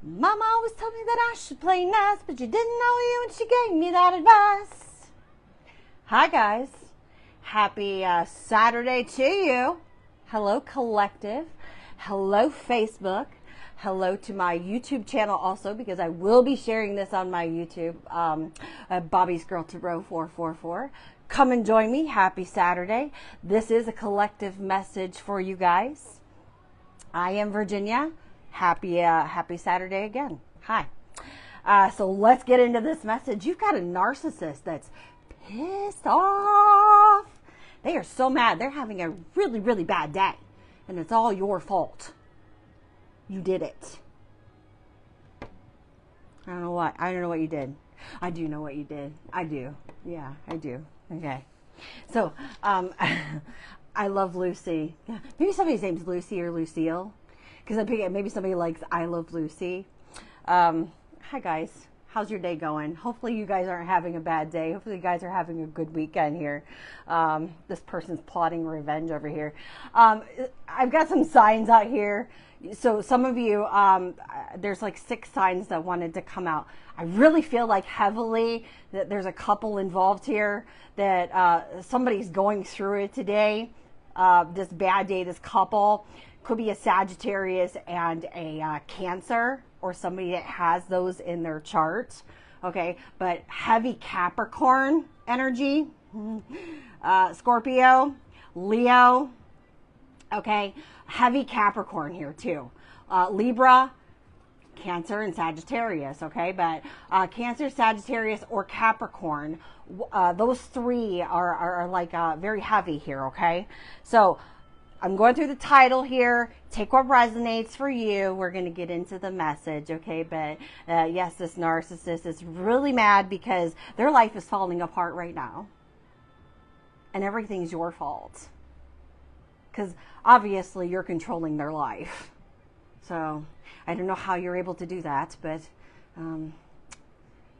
Mama always told me that I should play nice, but you didn't know you when she gave me that advice. Hi guys, happy Saturday to you. Hello collective, hello Facebook, hello to my YouTube channel also, because I will be sharing this on my YouTube, Bobby's Girl to Row 444. Come and join me. Happy Saturday. This is a collective message for you guys. I am Virginia. Happy Saturday again. Hi. So let's get into this message. You've got a narcissist that's pissed off. They are so mad. They're having a really, really bad day. And it's all your fault. You did it. I don't know what you did. I do know what you did. I do. Yeah, I do. Okay. So, I love Lucy. Yeah, maybe somebody's name's Lucy or Lucille. Because I'm thinking maybe somebody likes I Love Lucy. Hi guys, how's your day going? Hopefully you guys aren't having a bad day. Hopefully you guys are having a good weekend here. This person's plotting revenge over here. I've got some signs out here. So some of you, there's like 6 signs that wanted to come out. I really feel like heavily that there's a couple involved here, that somebody's going through it today. This bad day, this couple. Could be a Sagittarius and a Cancer, or somebody that has those in their chart. Okay, but heavy Capricorn energy, Scorpio, Leo. Okay, heavy Capricorn here too. Libra, Cancer, and Sagittarius. Okay, but Cancer, Sagittarius, or Capricorn, those 3 are like very heavy here. Okay, so I'm going through the title here. Take what resonates for you. We're going to get into the message, okay? But yes, this narcissist is really mad because their life is falling apart right now. And everything's your fault. Because obviously you're controlling their life. So I don't know how you're able to do that, but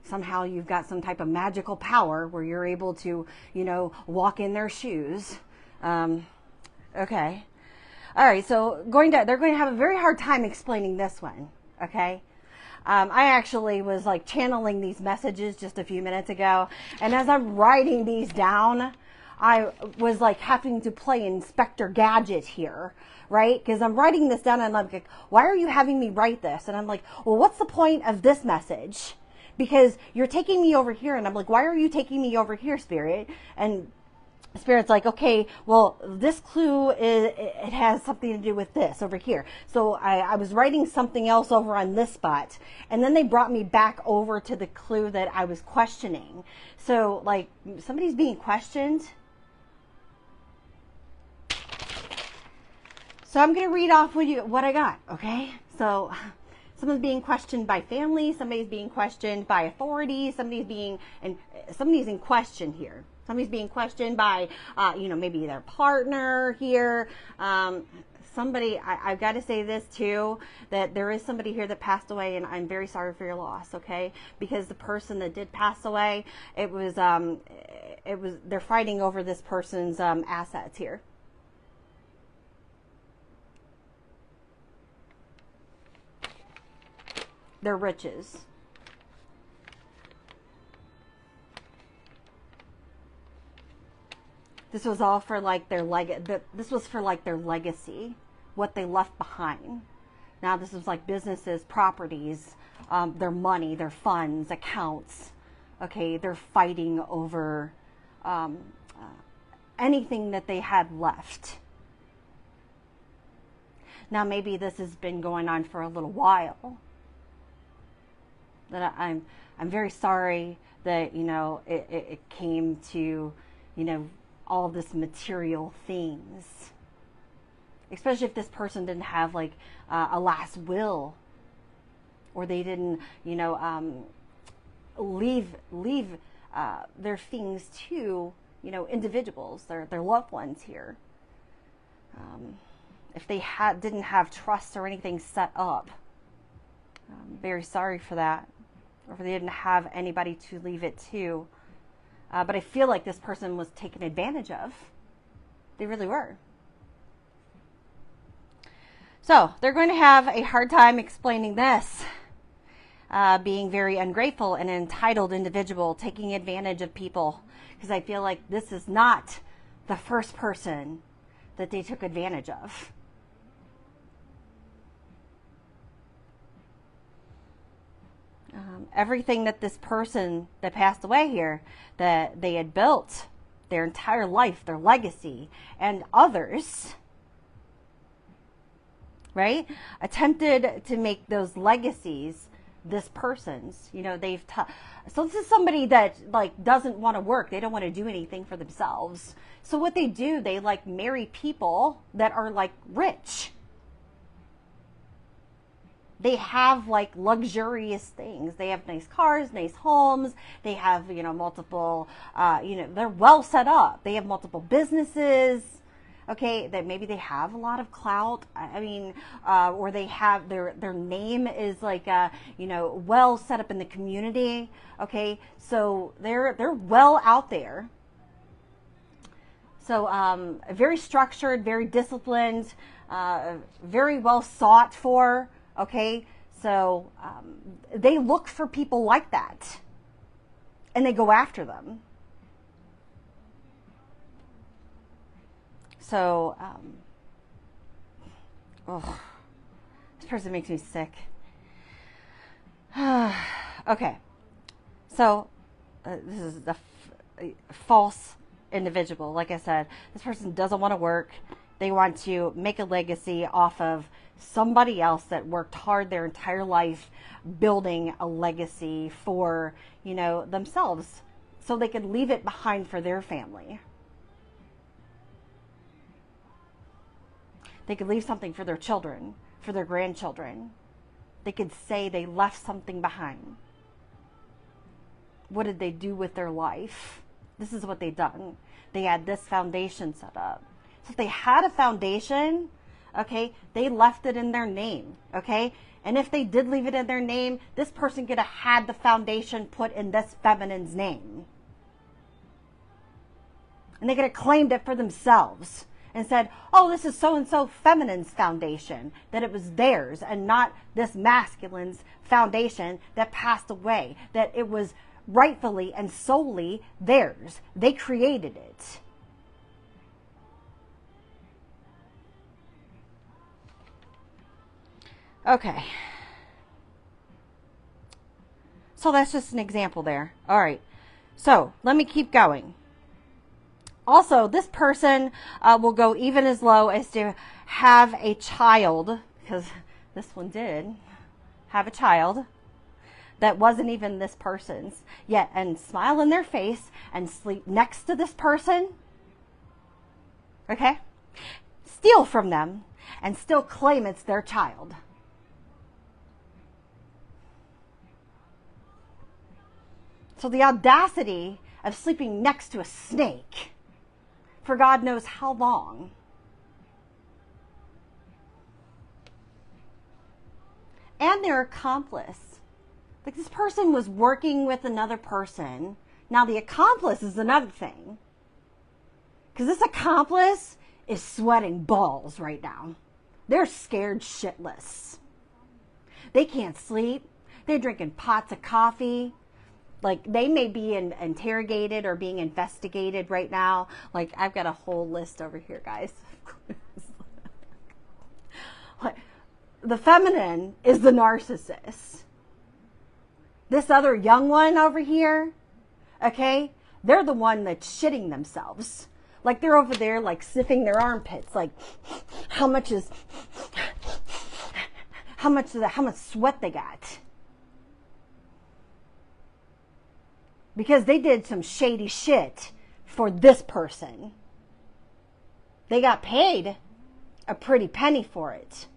somehow you've got some type of magical power where you're able to, walk in their shoes. Okay. All right. So they're going to have a very hard time explaining this one. Okay. I actually was like channeling these messages just a few minutes ago. And as I'm writing these down, I was like having to play Inspector Gadget here, right? Because I'm writing this down and I'm like, why are you having me write this? And I'm like, well, what's the point of this message? Because you're taking me over here. And I'm like, why are you taking me over here, Spirit? And Spirit's like, okay, well, this clue, it has something to do with this over here. So I was writing something else over on this spot. And then they brought me back over to the clue that I was questioning. So, like, somebody's being questioned. So I'm going to read off what I got, okay? So someone's being questioned by family. Somebody's being questioned by authority. Somebody's in question here. Somebody's being questioned by, maybe their partner here. I've got to say this too, that there is somebody here that passed away, and I'm very sorry for your loss, okay? Because the person that did pass away, they're fighting over this person's assets here. Their riches. This was all for like this was for like their legacy, what they left behind. Now this is like businesses, properties, their money, their funds, accounts. Okay, they're fighting over anything that they had left. Now maybe this has been going on for a little while. That I'm very sorry that it came to all this material things, especially if this person didn't have like a last will, or they didn't leave their things to individuals, their loved ones here. If they didn't have trust or anything set up, I'm very sorry for that, or if they didn't have anybody to leave it to. But I feel like this person was taken advantage of. They really were. So they're going to have a hard time explaining this. being very ungrateful and an entitled individual, taking advantage of people. Because I feel like this is not the first person that they took advantage of. Everything that this person that passed away here, that they had built their entire life, their legacy, and others, right, attempted to make those legacies this person's. You know, so this is somebody that like doesn't want to work. They don't want to do anything for themselves. So what they do, they like marry people that are like rich. They have like luxurious things. They have nice cars, nice homes. They have, you know, multiple, they're well set up. They have multiple businesses. Okay, that maybe they have a lot of clout. I mean, or they have their name is like, well set up in the community. Okay, so they're well out there. So very structured, very disciplined, very well sought for. Okay, so they look for people like that, and they go after them. So, this person makes me sick. Okay, so this is a false individual. Like I said, this person doesn't want to work. They want to make a legacy off of somebody else that worked hard their entire life building a legacy for, themselves, so they could leave it behind for their family. They could leave something for their children, for their grandchildren. They could say they left something behind. What did they do with their life? This is what they done. They had this foundation set up. So if they had a foundation, okay, they left it in their name, okay? And if they did leave it in their name, this person could have had the foundation put in this feminine's name. And they could have claimed it for themselves and said, oh, this is so-and-so feminine's foundation, that it was theirs and not this masculine's foundation that passed away, that it was rightfully and solely theirs. They created it. Okay. So that's just an example there. All right. So let me keep going. Also, this person will go even as low as to have a child, because this one did have a child that wasn't even this person's yet, and smile in their face and sleep next to this person. Okay? Steal from them and still claim it's their child. So the audacity of sleeping next to a snake for God knows how long. And their accomplice. Like, this person was working with another person. Now the accomplice is another thing. Because this accomplice is sweating balls right now. They're scared shitless. They can't sleep. They're drinking pots of coffee. Like, they may be interrogated or being investigated right now. Like, I've got a whole list over here, guys. The feminine is the narcissist. This other young one over here, okay, they're the one that's shitting themselves. Like, they're over there, like, sniffing their armpits. Like, how much sweat they got. Because they did some shady shit for this person. They got paid a pretty penny for it.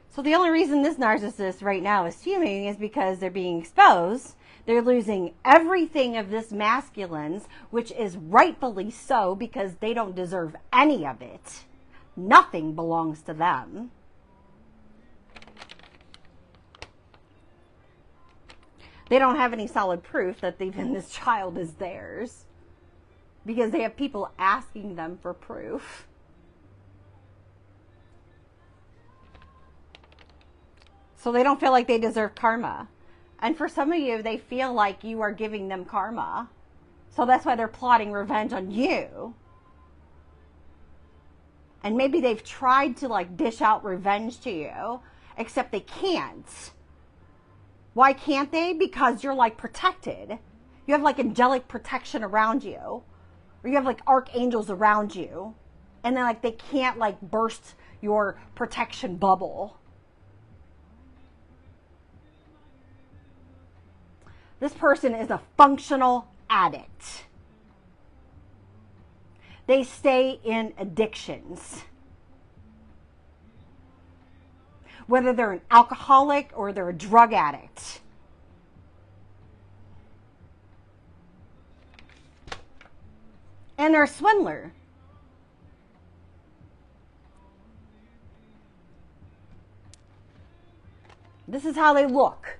So the only reason this narcissist right now is fuming is because they're being exposed. They're losing everything of this masculine's, which is rightfully so, because they don't deserve any of it. Nothing belongs to them. They don't have any solid proof that even this child is theirs. because they have people asking them for proof. So they don't feel like they deserve karma. And for some of you, they feel like you are giving them karma. So that's why they're plotting revenge on you. And maybe they've tried to like dish out revenge to you, except they can't. Why can't they? Because you're like protected. You have like angelic protection around you. Or you have like archangels around you. And then like they can't like burst your protection bubble. This person is a functional addict. They stay in addictions. Whether they're an alcoholic or they're a drug addict. And they're a swindler. This is how they look.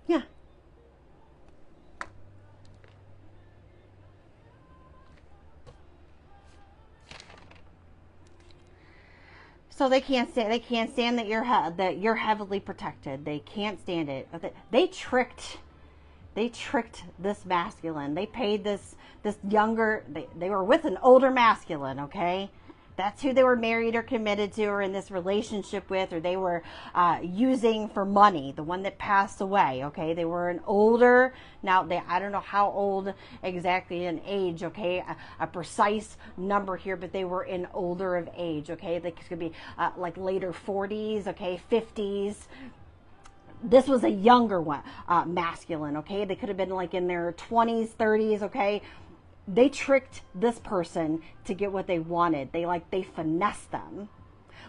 Yeah. So they can't stand that you're heavily protected. They can't stand it. They tricked this masculine. They paid this younger, they were with an older masculine, okay? That's who they were married or committed to or in this relationship with, or they were using for money, the one that passed away, okay? They were an older, now I don't know how old exactly in age, okay? A precise number here, but they were in older of age, okay? They could be like later 40s, okay, 50s. This was a younger one, masculine, okay? They could have been like in their 20s, 30s, okay? They tricked this person to get what they wanted. They finessed them.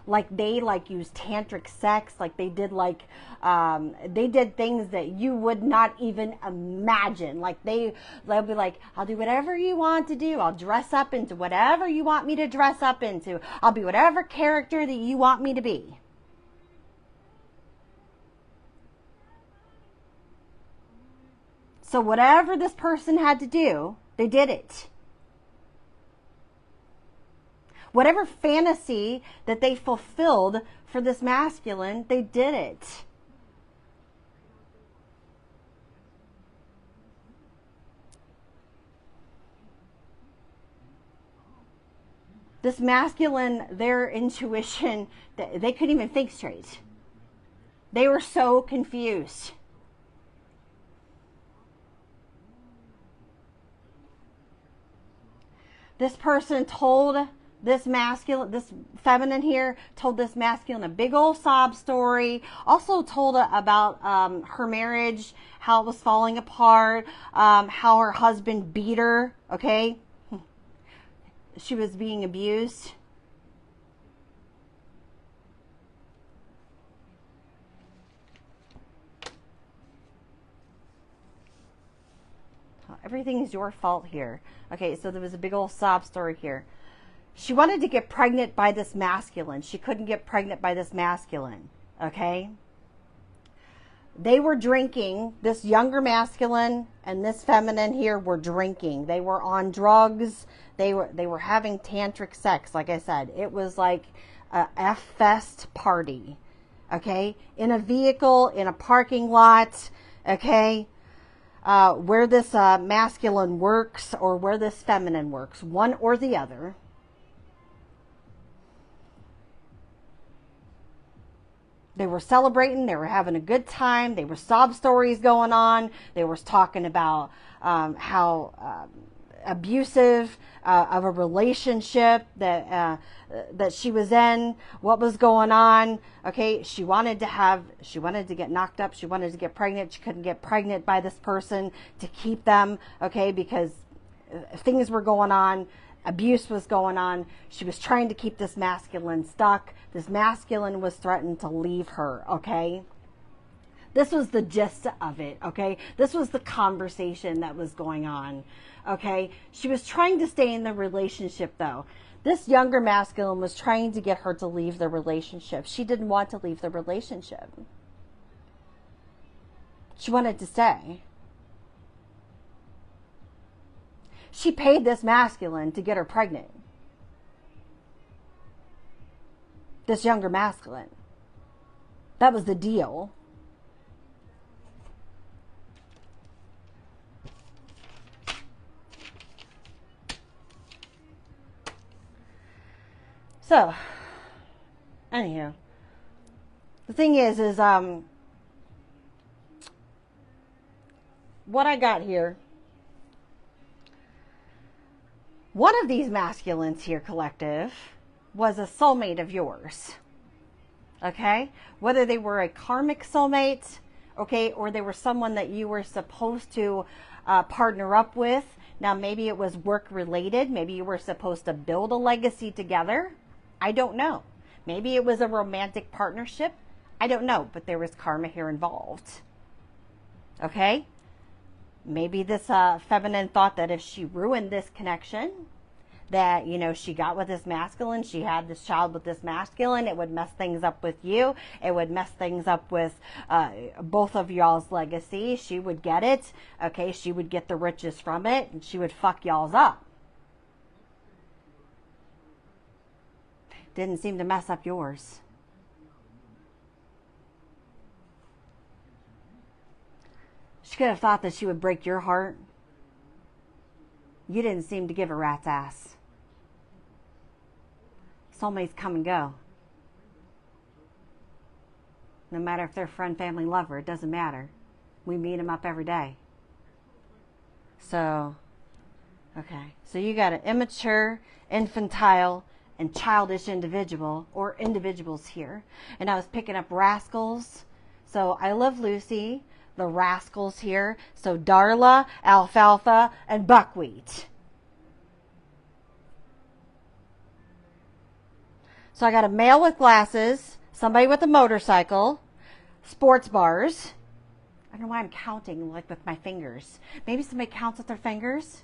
Like they used tantric sex. Like they did they did things that you would not even imagine. Like they'll be like, I'll do whatever you want to do. I'll dress up into whatever you want me to dress up into. I'll be whatever character that you want me to be. So whatever this person had to do, they did it. Whatever fantasy that they fulfilled for this masculine, they did it. This masculine, their intuition, they couldn't even think straight. They were so confused. This person told this masculine, this feminine here, told this masculine a big old sob story. Also told about her marriage, how it was falling apart, how her husband beat her, okay? She was being abused. Everything is your fault here. Okay, so there was a big old sob story here. She wanted to get pregnant by this masculine. She couldn't get pregnant by this masculine. Okay? They were drinking. This younger masculine and this feminine here were drinking. They were on drugs. They were having tantric sex. Like I said, it was like a F-fest party. Okay? In a vehicle, in a parking lot. Okay? Where this masculine works or where this feminine works, one or the other. They were celebrating, they were having a good time, they were sob stories going on, they were talking about how abusive of a relationship that she was in, what was going on. Okay, she wanted to get knocked up, she wanted to get pregnant, she couldn't get pregnant by this person to keep them, okay, because things were going on, abuse was going on. She was trying to keep this masculine stuck. This masculine was threatened to leave her, okay? This was the gist of it, okay? This was the conversation that was going on, okay? She was trying to stay in the relationship, though. This younger masculine was trying to get her to leave the relationship. She didn't want to leave the relationship. She wanted to stay. She paid this masculine to get her pregnant. This younger masculine. That was the deal. So, anywho, the thing is what I got here, one of these masculines here, collective, was a soulmate of yours. Okay? Whether they were a karmic soulmate, okay, or they were someone that you were supposed to partner up with. Now, maybe it was work related. Maybe you were supposed to build a legacy together. I don't know. Maybe it was a romantic partnership. I don't know, but there was karma here involved. Okay? Maybe this feminine thought that if she ruined this connection, that, you know, she got with this masculine, she had this child with this masculine, it would mess things up with you. It would mess things up with both of y'all's legacy. She would get it. Okay? She would get the riches from it, and she would fuck y'all's up. Didn't seem to mess up yours. She could have thought that she would break your heart. You didn't seem to give a rat's ass. Soulmates come and go. No matter if they're friend, family, lover, it doesn't matter. We meet them up every day. So, okay. So you got an immature, infantile, and childish individual, or individuals here. And I was picking up rascals. So I love Lucy. The rascals here. So Darla, alfalfa, and buckwheat. So I got a male with glasses, somebody with a motorcycle, sports bars. I don't know why I'm counting like with my fingers. Maybe somebody counts with their fingers.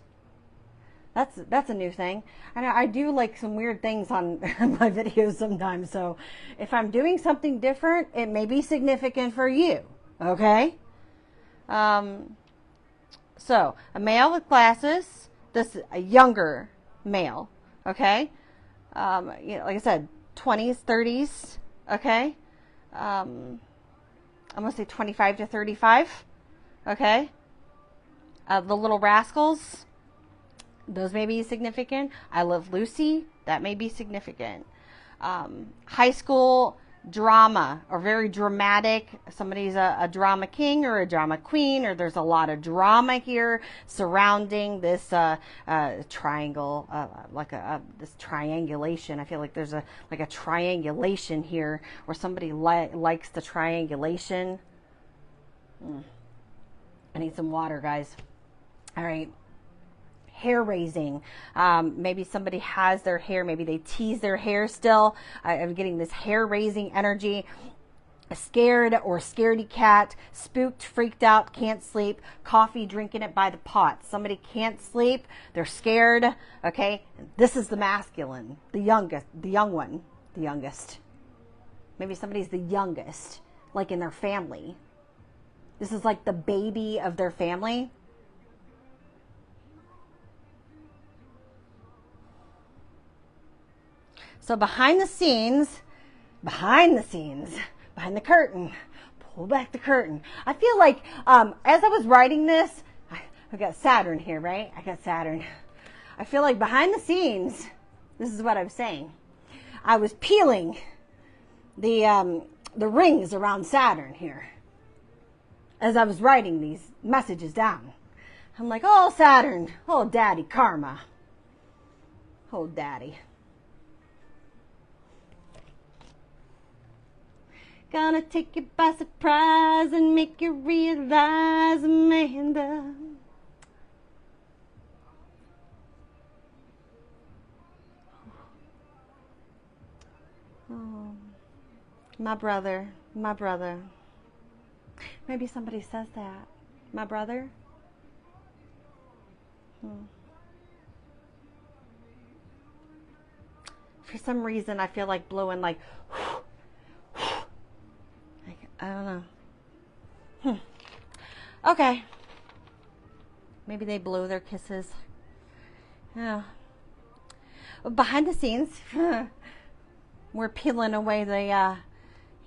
That's a new thing. And I do like some weird things on my videos sometimes. So if I'm doing something different, it may be significant for you. Okay? So a male with glasses. This a younger male. Okay? You know, like I said, 20s, 30s. Okay? I'm gonna say 25 to 35. Okay? The little rascals. Those may be significant. I Love Lucy. That may be significant. High school drama, or very dramatic. Somebody's a drama king or a drama queen, or there's a lot of drama here surrounding this triangle, this triangulation. I feel like there's a triangulation here, where somebody likes the triangulation. I need some water, guys. All right. Hair raising. Maybe somebody has their hair. Maybe they tease their hair still. I'm getting this hair raising energy. A scared or scaredy cat. Spooked, freaked out, can't sleep. Coffee, drinking it by the pot. Somebody can't sleep. They're scared. Okay. This is the masculine. The youngest. The young one. The youngest. Maybe somebody's the youngest. Like in their family. This is like the baby of their family. So behind the curtain, pull back the curtain. I feel like, as I was writing this, I've got Saturn here, right? I got Saturn. I feel like behind the scenes, this is what I'm saying. I was peeling the rings around Saturn here as I was writing these messages down. I'm like, oh, Saturn, oh, daddy, karma. Oh, daddy. Gonna take you by surprise and make you realize, Amanda. Oh, my brother. Maybe somebody says that. My brother? For some reason, I feel like blowing like... I don't know. Okay. Maybe they blow their kisses. Yeah. Behind the scenes, we're peeling away the,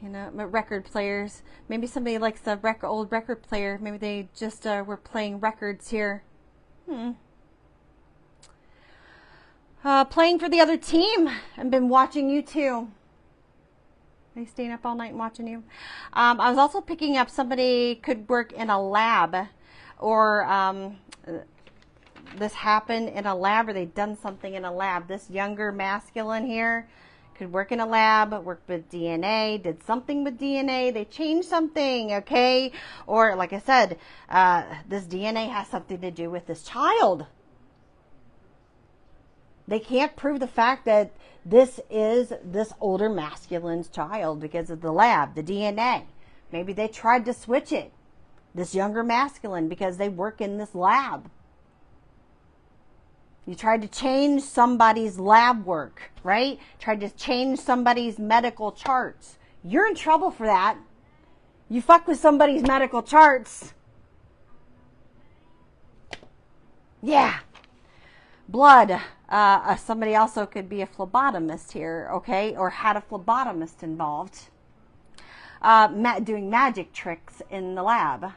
record players. Maybe somebody likes the old record player. Maybe they just were playing records here. Playing for the other team and been watching you too. Are they staying up all night and watching you? I was also picking up somebody could work in a lab, or this happened in a lab, or they've done something in a lab. This younger masculine here could work in a lab, work with DNA, did something with DNA. They changed something, okay? Or like I said, this DNA has something to do with this child. They can't prove the fact that this is this older masculine's child because of the lab, the DNA. Maybe they tried to switch it, this younger masculine, because they work in this lab. You tried to change somebody's lab work, right? Tried to change somebody's medical charts. You're in trouble for that. You fuck with somebody's medical charts. Yeah. Blood. Somebody also could be a phlebotomist here, okay? Or had a phlebotomist involved. Doing magic tricks in the lab.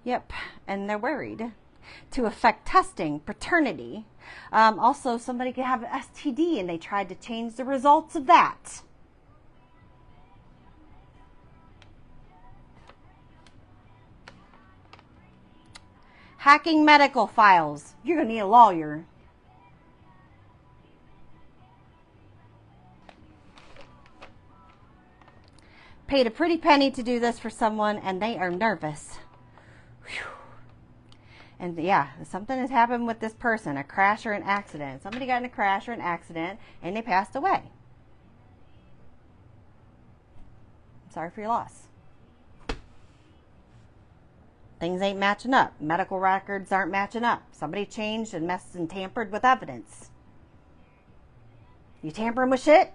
Yep. And they're worried. To affect testing, paternity. Also, somebody could have an STD and they tried to change the results of that. Hacking medical files. You're going to need a lawyer. Paid a pretty penny to do this for someone and they are nervous. Whew. And yeah, something has happened with this person, a crash or an accident. Somebody got in a crash or an accident and they passed away. I'm sorry for your loss. Things ain't matching up. Medical records aren't matching up. Somebody changed and messed and tampered with evidence. You tampering with shit?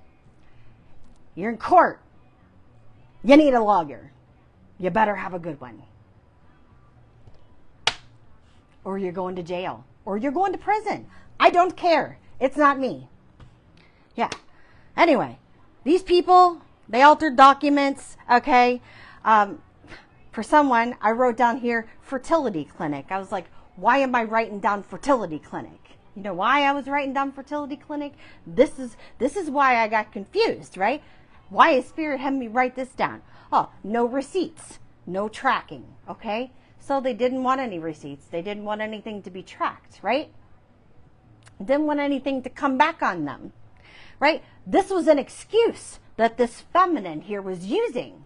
You're in court. You need a lawyer. You better have a good one. Or you're going to jail. Or you're going to prison. I don't care. It's not me. Yeah. Anyway, these people, they altered documents, okay? For someone, I wrote down here, fertility clinic. I was like, why am I writing down fertility clinic? You know why I was writing down fertility clinic? This is why I got confused, right? Why is Spirit having me write this down? Oh, no receipts, no tracking, okay? So they didn't want any receipts. They didn't want anything to be tracked, right? Didn't want anything to come back on them, right? This was an excuse that this feminine here was using.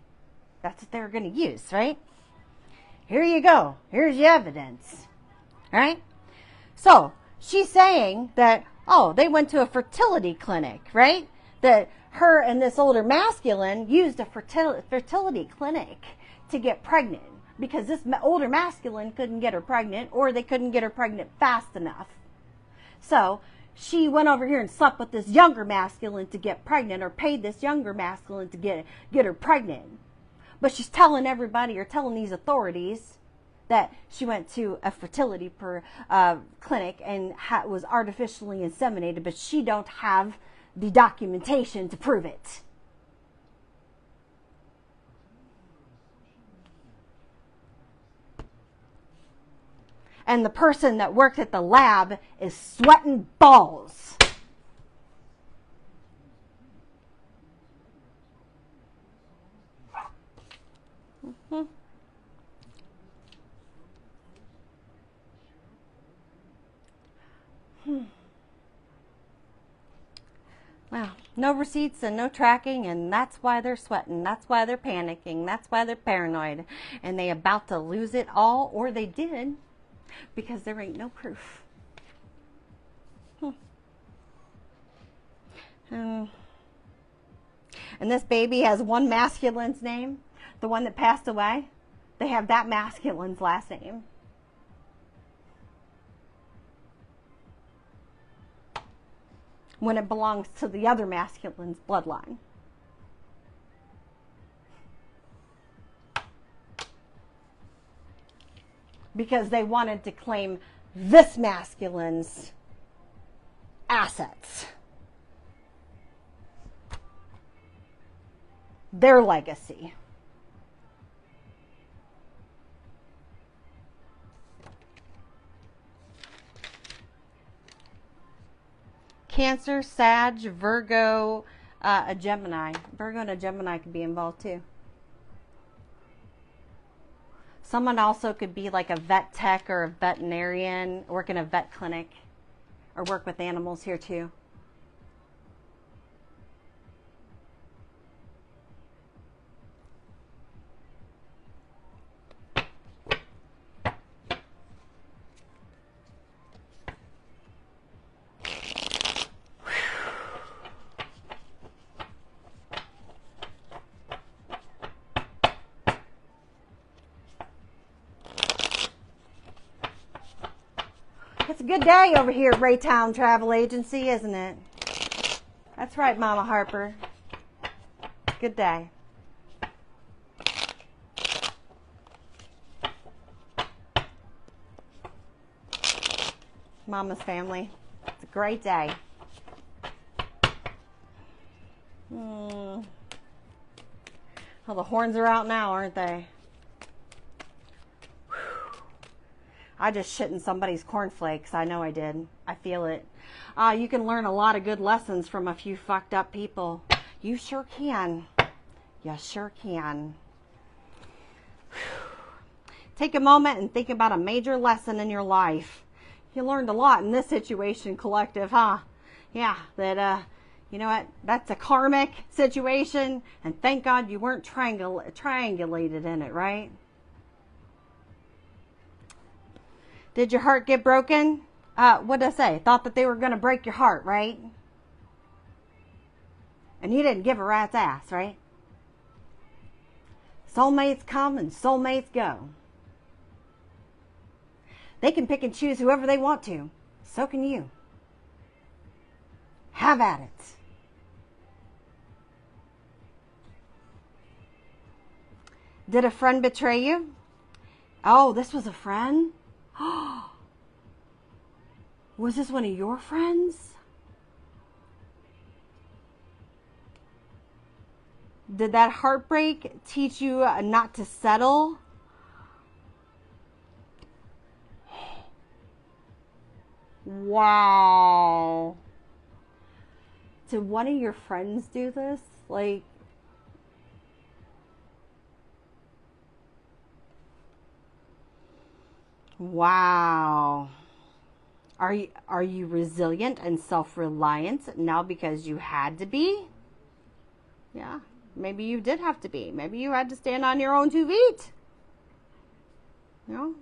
That's what they were going to use, right? Here you go. Here's your evidence, right? So she's saying that, oh, they went to a fertility clinic, right? That her and this older masculine used a fertility clinic to get pregnant because this older masculine couldn't get her pregnant, or they couldn't get her pregnant fast enough. So she went over here and slept with this younger masculine to get pregnant, or paid this younger masculine to get her pregnant. But she's telling everybody, or telling these authorities, that she went to a fertility clinic and was artificially inseminated, but she don't have the documentation to prove it. And the person that worked at the lab is sweating balls. Wow, no receipts and no tracking, and that's why they're sweating. That's why they're panicking. That's why they're paranoid. And they about to lose it all, or they did, because there ain't no proof. And this baby has one masculine's name. The one that passed away, they have that masculine's last name. When it belongs to the other masculine's bloodline. Because they wanted to claim this masculine's assets, their legacy. Cancer, Sag, Virgo, a Gemini. Virgo and a Gemini could be involved too. Someone also could be like a vet tech or a veterinarian, work in a vet clinic, or work with animals here too. It's a good day over here at Raytown Travel Agency, isn't it? That's right, Mama Harper. Good day. Mama's family. It's a great day. Oh, the horns are out now, aren't they? I just shit in somebody's cornflakes. I know I did. I feel it. You can learn a lot of good lessons from a few fucked up people. You sure can. You sure can. Take a moment and think about a major lesson in your life. You learned a lot in this situation, collective, huh? Yeah, that, you know what? That's a karmic situation, and thank God you weren't triangulated in it, right? Did your heart get broken? What did I say? Thought that they were going to break your heart, right? And you didn't give a rat's ass, right? Soulmates come and soulmates go. They can pick and choose whoever they want to. So can you. Have at it. Did a friend betray you? Oh, this was a friend? Was this one of your friends? Did that heartbreak teach you not to settle? Wow. Did one of your friends do this? Like, wow. Are you resilient and self-reliant now because you had to be? Yeah, maybe you did have to be. Maybe you had to stand on your own 2 feet. You know?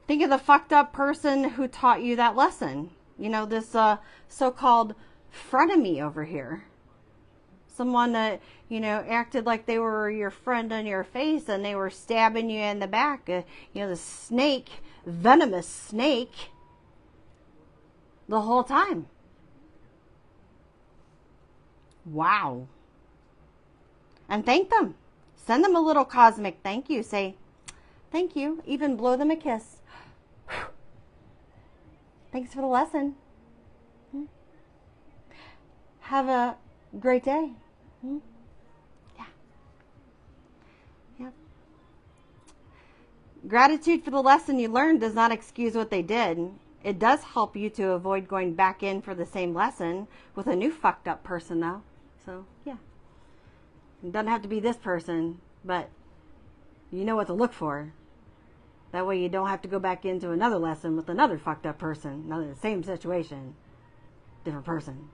Think of the fucked up person who taught you that lesson. You know, this so-called frenemy over here. Someone that, you know, acted like they were your friend on your face and they were stabbing you in the back. You know, the snake, venomous snake, the whole time. Wow. And thank them. Send them a little cosmic thank you. Say, thank you. Even blow them a kiss. Thanks for the lesson. Have a great day. Yeah. Yep. Gratitude for the lesson you learned does not excuse what they did. It does help you to avoid going back in for the same lesson with a new fucked up person, though. So, yeah. It doesn't have to be this person, but you know what to look for. That way you don't have to go back into another lesson with another fucked up person. Another same situation. Different person.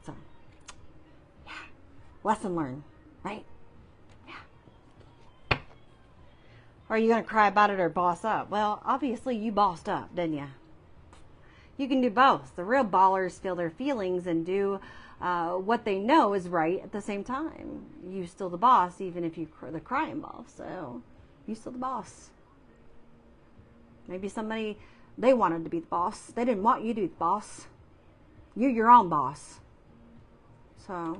So, yeah. Lesson learned, right? Yeah. Or are you going to cry about it or boss up? Well, obviously you bossed up, didn't you? You can do both. The real ballers feel their feelings and do what they know is right at the same time. You still the boss, even if the crying boss. So, you still the boss. Maybe somebody, they wanted to be the boss. They didn't want you to be the boss. You're your own boss. So,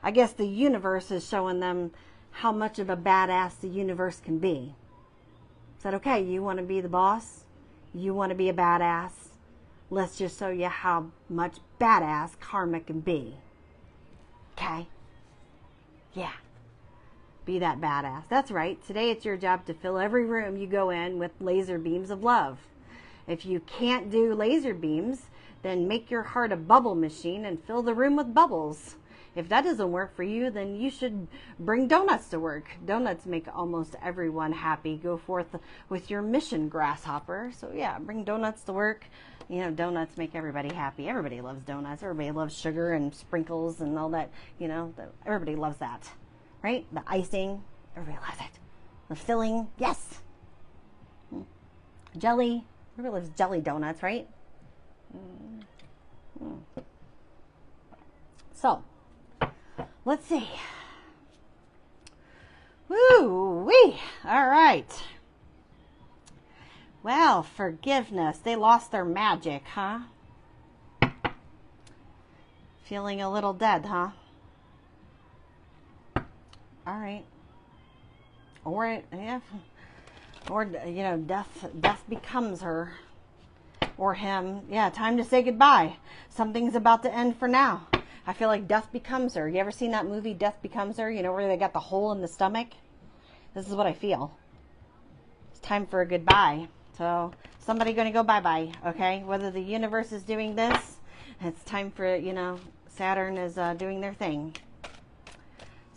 I guess the universe is showing them how much of a badass the universe can be. Said, okay, you want to be the boss? You want to be a badass? Let's just show you how much badass karma can be. Okay? Yeah. Be that badass. That's right. Today it's your job to fill every room you go in with laser beams of love. If you can't do laser beams, then make your heart a bubble machine and fill the room with bubbles. If that doesn't work for you, then you should bring donuts to work. Donuts make almost everyone happy. Go forth with your mission, grasshopper. So yeah, bring donuts to work. You know, donuts make everybody happy. Everybody loves donuts. Everybody loves sugar and sprinkles and all that. You know, everybody loves that, right? The icing, everybody loves it. The filling, yes. Jelly, everybody loves jelly donuts, right? So, let's see. Woo-wee. All right. Well, forgiveness. They lost their magic, huh? Feeling a little dead, huh? All right. Or, yeah. Or, you know, death becomes her. Or him. Yeah, time to say goodbye. Something's about to end for now. I feel like death becomes her. You ever seen that movie, Death Becomes Her? You know, where they got the hole in the stomach? This is what I feel. It's time for a goodbye. So, somebody going to go bye-bye, okay? Whether the universe is doing this, it's time for, you know, Saturn is doing their thing.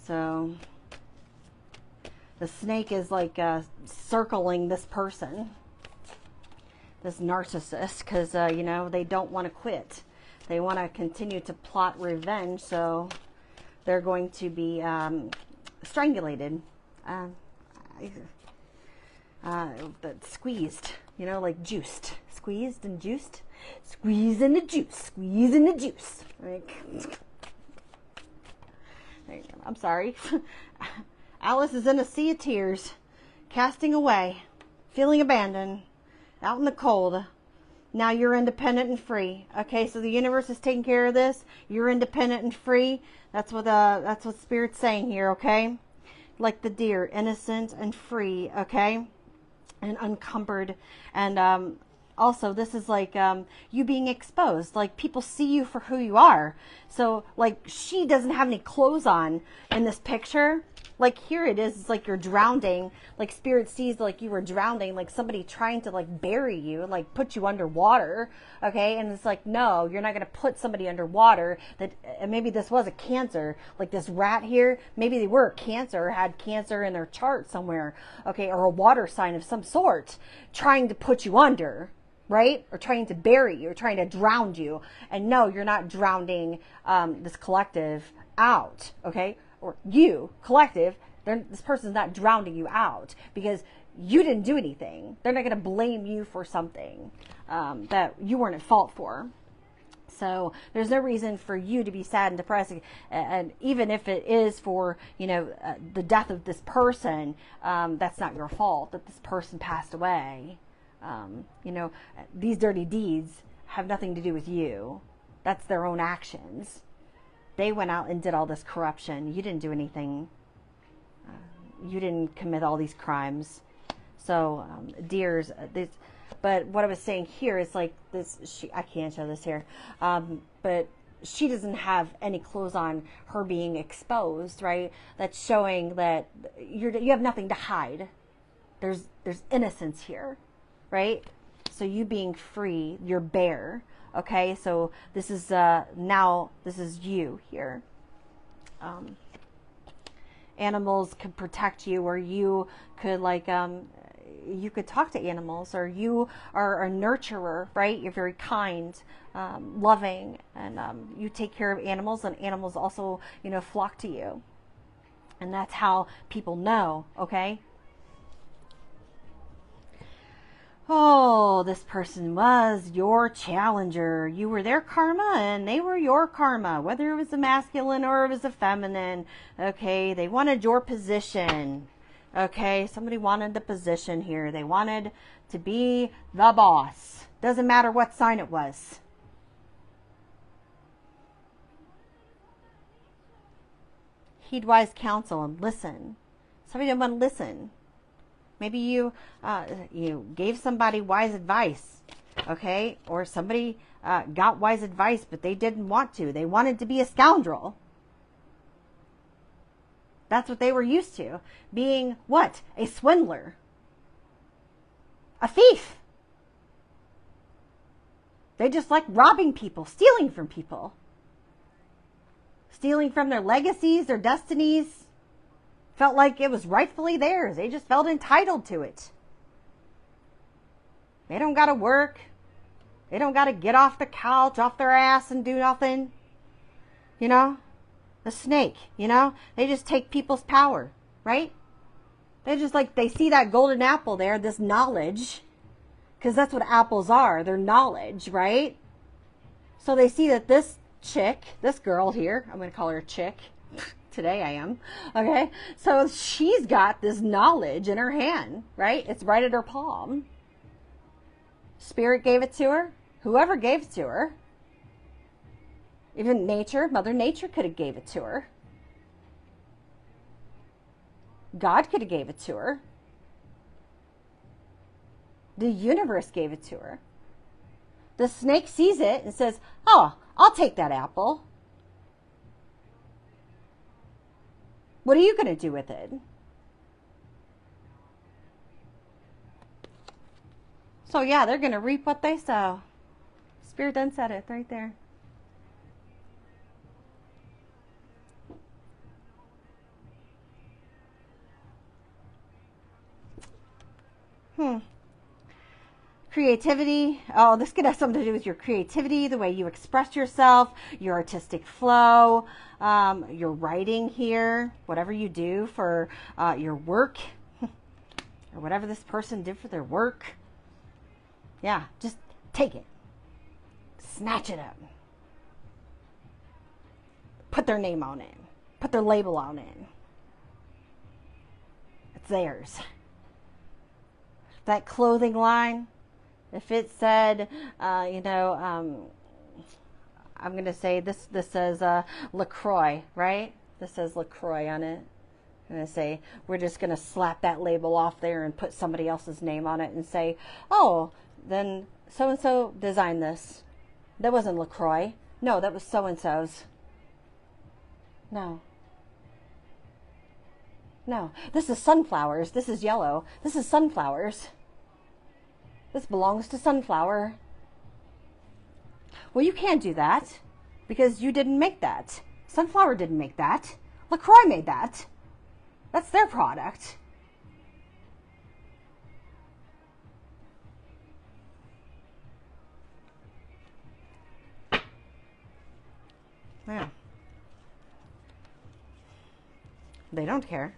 So, the snake is like circling this person, this narcissist, because, you know, they don't want to quit. They want to continue to plot revenge, so they're going to be strangulated, squeezed, you know, like juiced. Squeezed and juiced. Squeeze in the juice. Squeeze in the juice. Like, I'm sorry. Alice is in a sea of tears, casting away, feeling abandoned, out in the cold. Now you're independent and free. Okay, so the universe is taking care of this. You're independent and free. That's what Spirit's saying here, okay? Like the deer, innocent and free, okay? And uncumbered. And also, this is like you being exposed. Like, people see you for who you are. So, like, she doesn't have any clothes on in this picture. Like, here it is, it's like you're drowning. Like, Spirit sees like you were drowning, like somebody trying to like bury you, like put you underwater, okay? And it's like, no, you're not going to put somebody underwater. That maybe this was a cancer, like this rat here, maybe they were a cancer, or had cancer in their chart somewhere, okay? Or a water sign of some sort, trying to put you under, right? Or trying to bury you, or trying to drown you. And no, you're not drowning this collective out, okay? Or you, collective, this person's not drowning you out because you didn't do anything. They're not going to blame you for something that you weren't at fault for. So there's no reason for you to be sad and depressed. And even if it is for, you know, the death of this person, that's not your fault that this person passed away. You know, these dirty deeds have nothing to do with you. That's their own actions. They went out and did all this corruption. You didn't do anything. You didn't commit all these crimes. So, deers, but what I was saying here is like this, I can't show this here, but she doesn't have any clothes on, her being exposed, right? That's showing that you have nothing to hide. There's innocence here, right? So you being free, you're bare. Okay, so this is now this is you here. Animals could protect you, or you could like you could talk to animals, or you are a nurturer, right? You're very kind, loving, and you take care of animals, and animals also, you know, flock to you, and that's how people know. Okay. Oh, this person was your challenger. You were their karma and they were your karma, whether it was a masculine or it was a feminine. Okay, they wanted your position. Okay, somebody wanted the position here. They wanted to be the boss. Doesn't matter what sign it was. Heed wise counsel and listen. Somebody didn't want to listen. Maybe you gave somebody wise advice, okay? Or somebody got wise advice, but they didn't want to. They wanted to be a scoundrel. That's what they were used to. Being what? A swindler. A thief. They just like robbing people, stealing from people. Stealing from their legacies, their destinies. Felt like it was rightfully theirs. They just felt entitled to it. They don't got to work. They don't got to get off the couch, off their ass and do nothing. You know? The snake, you know? They just take people's power, right? They just like, they see that golden apple there, this knowledge. Because that's what apples are. They're knowledge, right? So they see that this chick, this girl here, I'm going to call her a chick. Today I am. Okay? So she's got this knowledge in her hand, right? It's right at her palm. Spirit gave it to her. Whoever gave it to her. Even nature, Mother Nature could have gave it to her. God could have gave it to her. The universe gave it to her. The snake sees it and says, oh, I'll take that apple. What are you going to do with it? So yeah, they're going to reap what they sow. Spirit done said it right there. Creativity. Oh, this could have something to do with your creativity, the way you express yourself, your artistic flow, your writing here, whatever you do for your work, or whatever this person did for their work. Yeah, just take it. Snatch it up. Put their name on it. Put their label on it. It's theirs. That clothing line, if it said, I'm going to say this says LaCroix, right? This says LaCroix on it. I'm going to say, we're just going to slap that label off there and put somebody else's name on it and say, oh, then so-and-so designed this. That wasn't LaCroix. No, that was so-and-so's. No. No, this is sunflowers. This is yellow. This is sunflowers. This belongs to sunflower. Well, you can't do that because you didn't make that. Sunflower didn't make that. LaCroix made that. That's their product. Yeah. They don't care.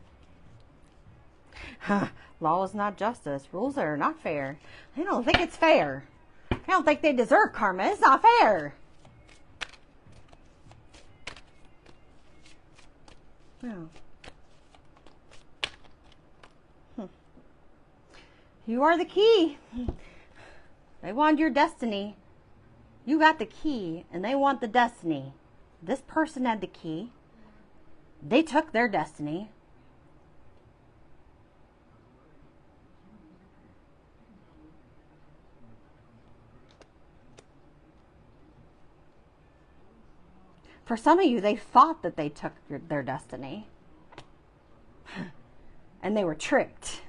Law is not justice. Rules are not fair. They don't think it's fair. They don't think they deserve karma. It's not fair. No. You are the key. They want your destiny. You got the key, and they want the destiny. This person had the key. They took their destiny. For some of you, they thought that they took their destiny. And they were tricked.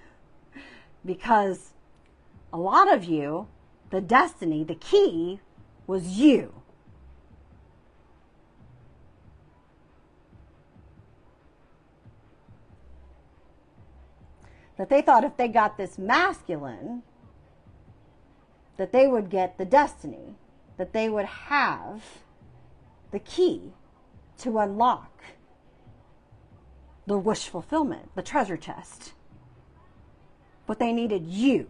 Because a lot of you, the destiny, the key, was you. That they thought if they got this masculine, that they would get the destiny, that they would have the key to unlock the wish fulfillment, the treasure chest. But they needed you.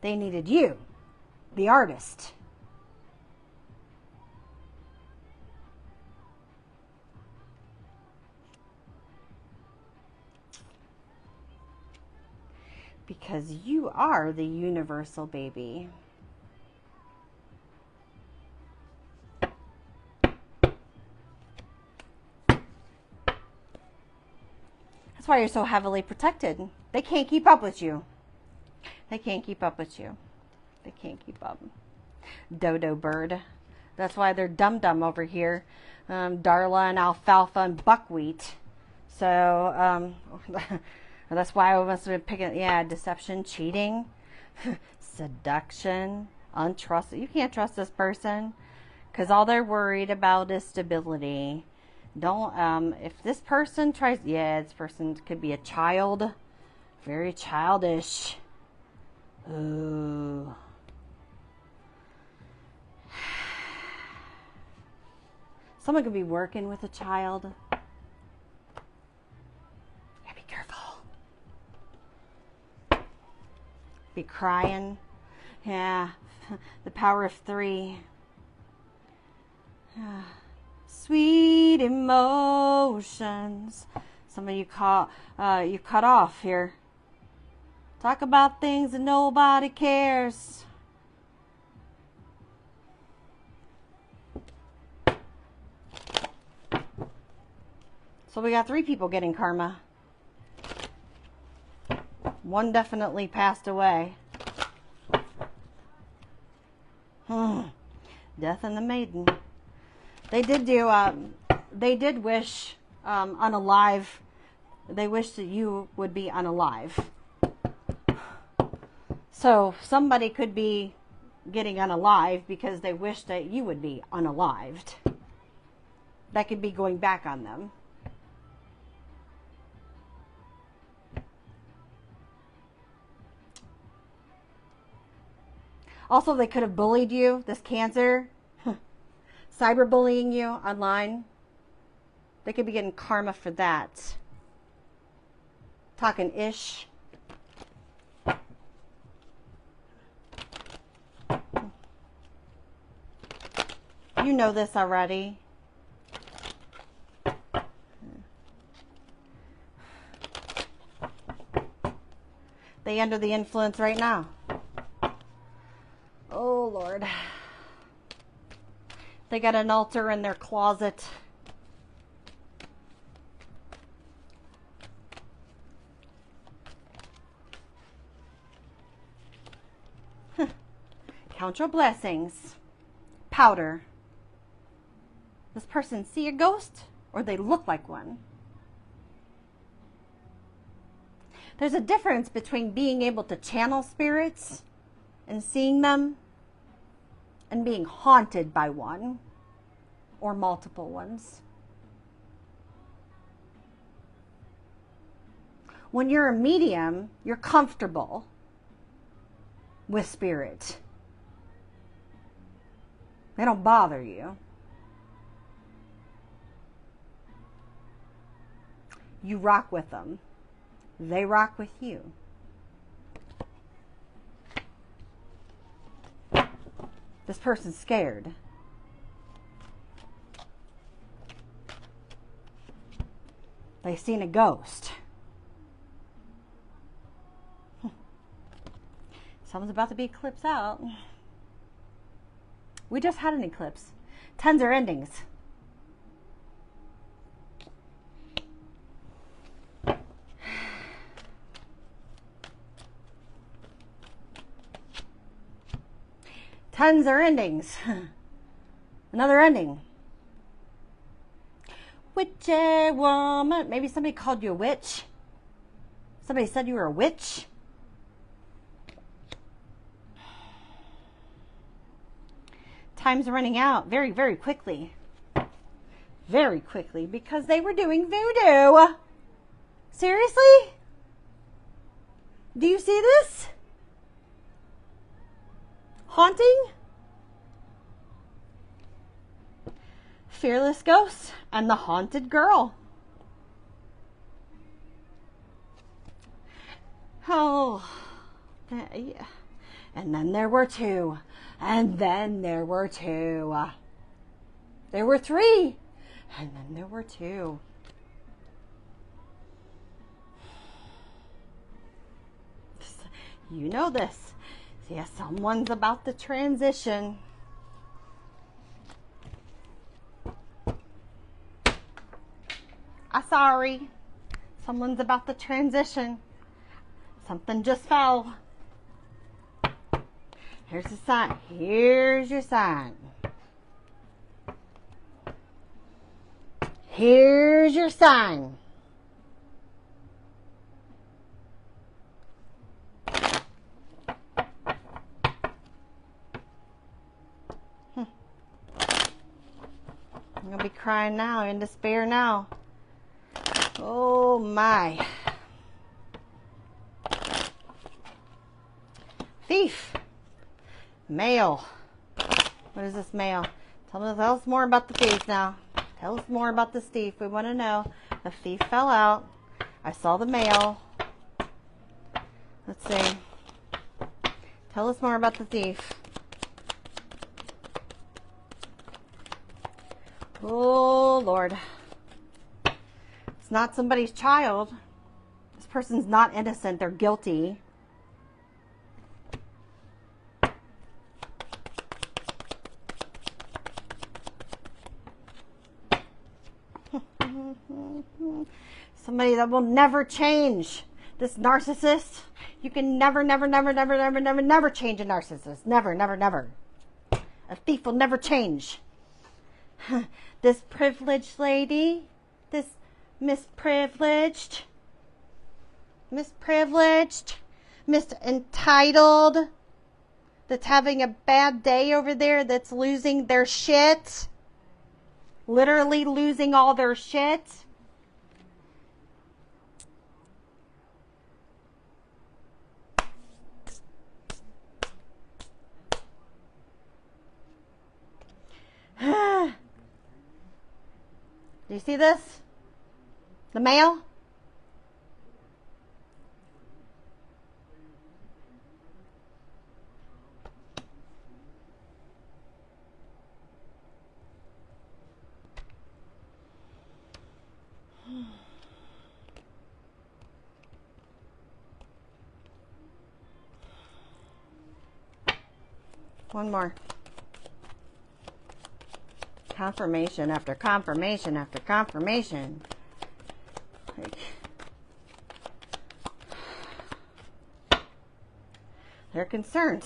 They needed you, the artist. Because you are the universal baby. That's why you're so heavily protected. They can't keep up with you. They can't keep up with you. They can't keep up. Dodo bird. That's why they're dum-dum over here. Darla and alfalfa and buckwheat. So that's why I must have been picking, yeah, deception, cheating, seduction, untrusted. You can't trust this person because all they're worried about is stability. Don't, if this person tries, yeah, this person could be a child, very childish. Ooh. Someone could be working with a child. Yeah, be careful. Be crying. Yeah, the power of 3. Sweet emotions. Some of you you cut off here. Talk about things that nobody cares. So we got 3 people getting karma. One definitely passed away. Death and the Maiden. They did do, they did wish unalive. They wish that you would be unalive. So somebody could be getting unalive because they wish that you would be unalived. That could be going back on them. Also, they could have bullied you, this Cancer, cyberbullying you online. They could be getting karma for that. Talking ish. You know this already. They under the influence right now. Oh, Lord. They got an altar in their closet. Count your blessings. Powder. This person see a ghost or they look like one? There's a difference between being able to channel spirits and seeing them and being haunted by one or multiple ones. When you're a medium, you're comfortable with spirit. They don't bother you. You rock with them. They rock with you. This person's scared. They've seen a ghost. Someone's about to be eclipsed out. We just had an eclipse. 10s are endings. Tens are endings. Another ending. Witchy woman. Maybe somebody called you a witch. Somebody said you were a witch. Time's running out very, very quickly. Very quickly because they were doing voodoo. Seriously? Do you see this? Haunting? Fearless ghost and the haunted girl. Oh, yeah. And then there were 2. And then there were 2. There were 3. And then there were 2. You know this. Yeah, someone's about to transition. I'm sorry. Someone's about to transition. Something just fell. Here's the sign. Here's your sign. Here's your sign. I'm going to be crying now, in despair now. Oh my. Thief. Male. What is this male? Tell us more about the thief now. Tell us more about this thief. We want to know. The thief fell out. I saw the male. Let's see. Tell us more about the thief. Oh, Lord. It's not somebody's child. This person's not innocent. They're guilty. Somebody that will never change. This narcissist, you can never change a narcissist. Never. A thief will never change. This privileged lady, this misprivileged, entitled, that's having a bad day over there, that's losing their shit. Literally losing all their shit. Do you see this? The male? One more. Confirmation after confirmation after confirmation. They're concerned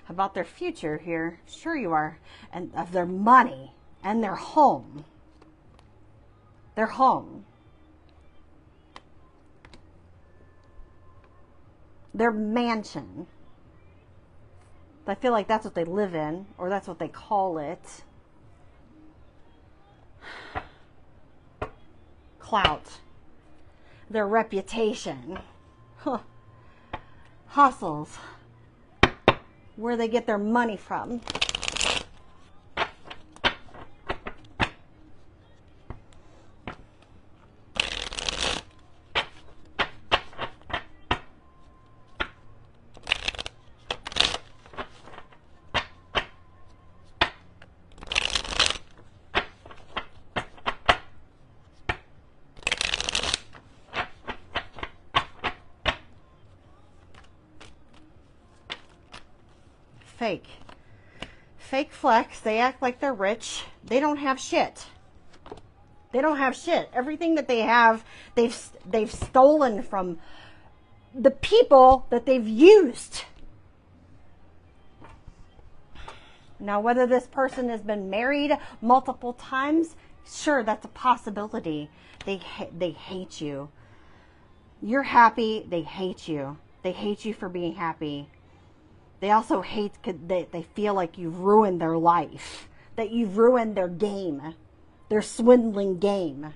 about their future here. Sure you are. And of their money and their home. Their home. Their mansion. I feel like that's what they live in, or that's what they call it. Clout. Their reputation. Huh. Hustles. Where they get their money from. Fake. Fake flex. They act like they're rich. They don't have shit. They don't have shit. Everything that they have, they've stolen from the people that they've used. Now, whether this person has been married multiple times, sure, that's a possibility. They hate you. You're happy. They hate you. They hate you for being happy. They also hate, they feel like you've ruined their life, that you've ruined their game, their swindling game.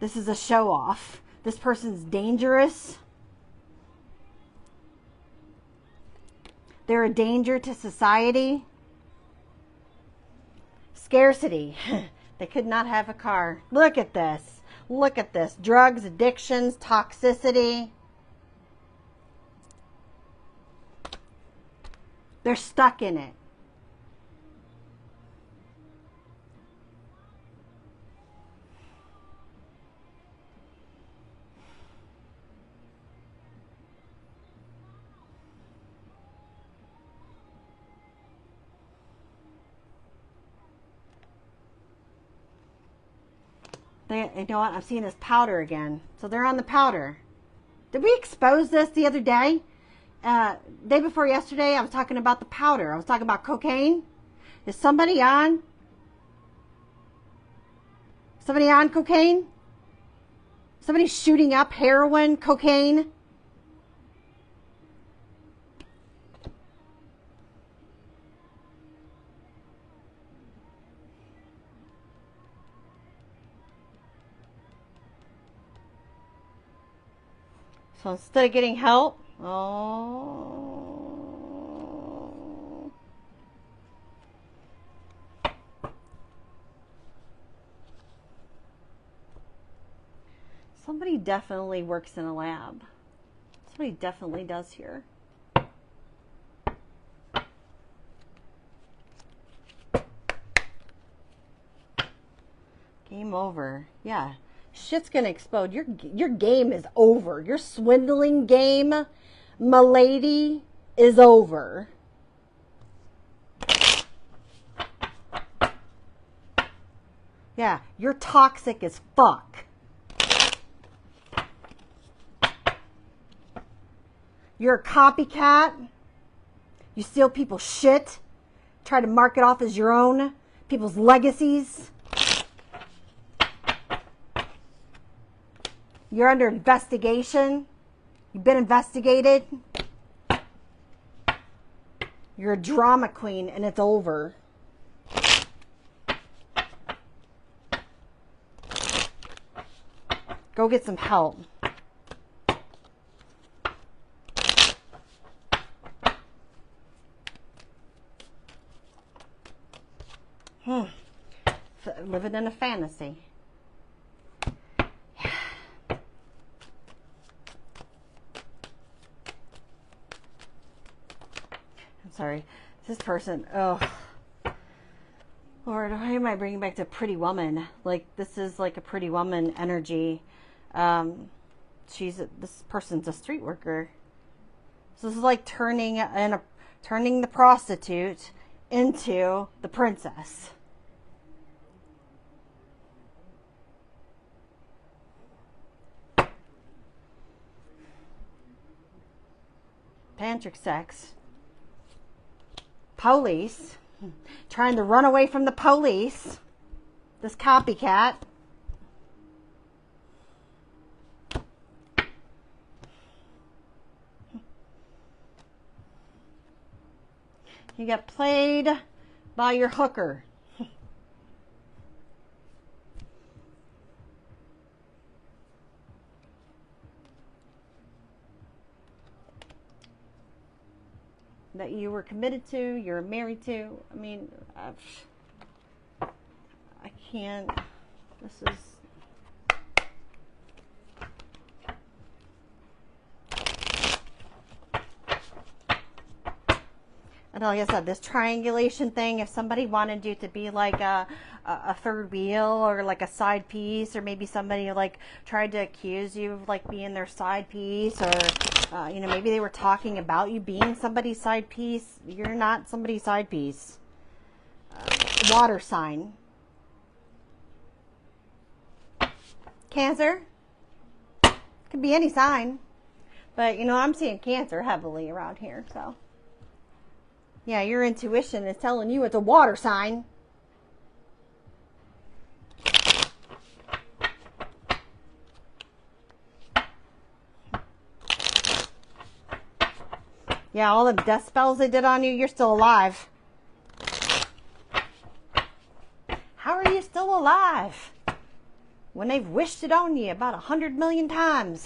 This is a show off. This person's dangerous. They're a danger to society. Scarcity. They could not have a car. Look at this. Look at this. Drugs, addictions, toxicity. They're stuck in it. You know what? I'm seeing this powder again. So they're on the powder. Did we expose this the other day? Day before yesterday, I was talking about the powder. I was talking about cocaine. Is somebody on? Somebody on cocaine? Somebody shooting up heroin, cocaine? So instead of getting help, somebody definitely works in a lab. Somebody definitely does here. Game over. Yeah. Shit's gonna explode. Your game is over. Your swindling game, m'lady, is over. Yeah, you're toxic as fuck. You're a copycat. You steal people's shit. Try to mark it off as your own. People's legacies. You're under investigation. You've been investigated. You're a drama queen and it's over. Go get some help. Living in a fantasy. Sorry, this person, oh, Lord, why am I bringing back to Pretty Woman? Like, this is like a Pretty Woman energy. This person's a street worker. So this is like turning the prostitute into the princess. Tantric sex. Police, trying to run away from the police. This copycat. You got played by your hooker. That you were committed to, you're married to. I mean, I can't. This is. And like I said, this triangulation thing, if somebody wanted you to be like a third wheel or like a side piece, or maybe somebody like tried to accuse you of like being their side piece, or maybe they were talking about you being somebody's side piece. You're not somebody's side piece. Water sign. Cancer. Could be any sign. But, I'm seeing Cancer heavily around here, so. Yeah, your intuition is telling you it's a water sign. Yeah, all the death spells they did on you, you're still alive. How are you still alive? When they've wished it on you about 100 million times.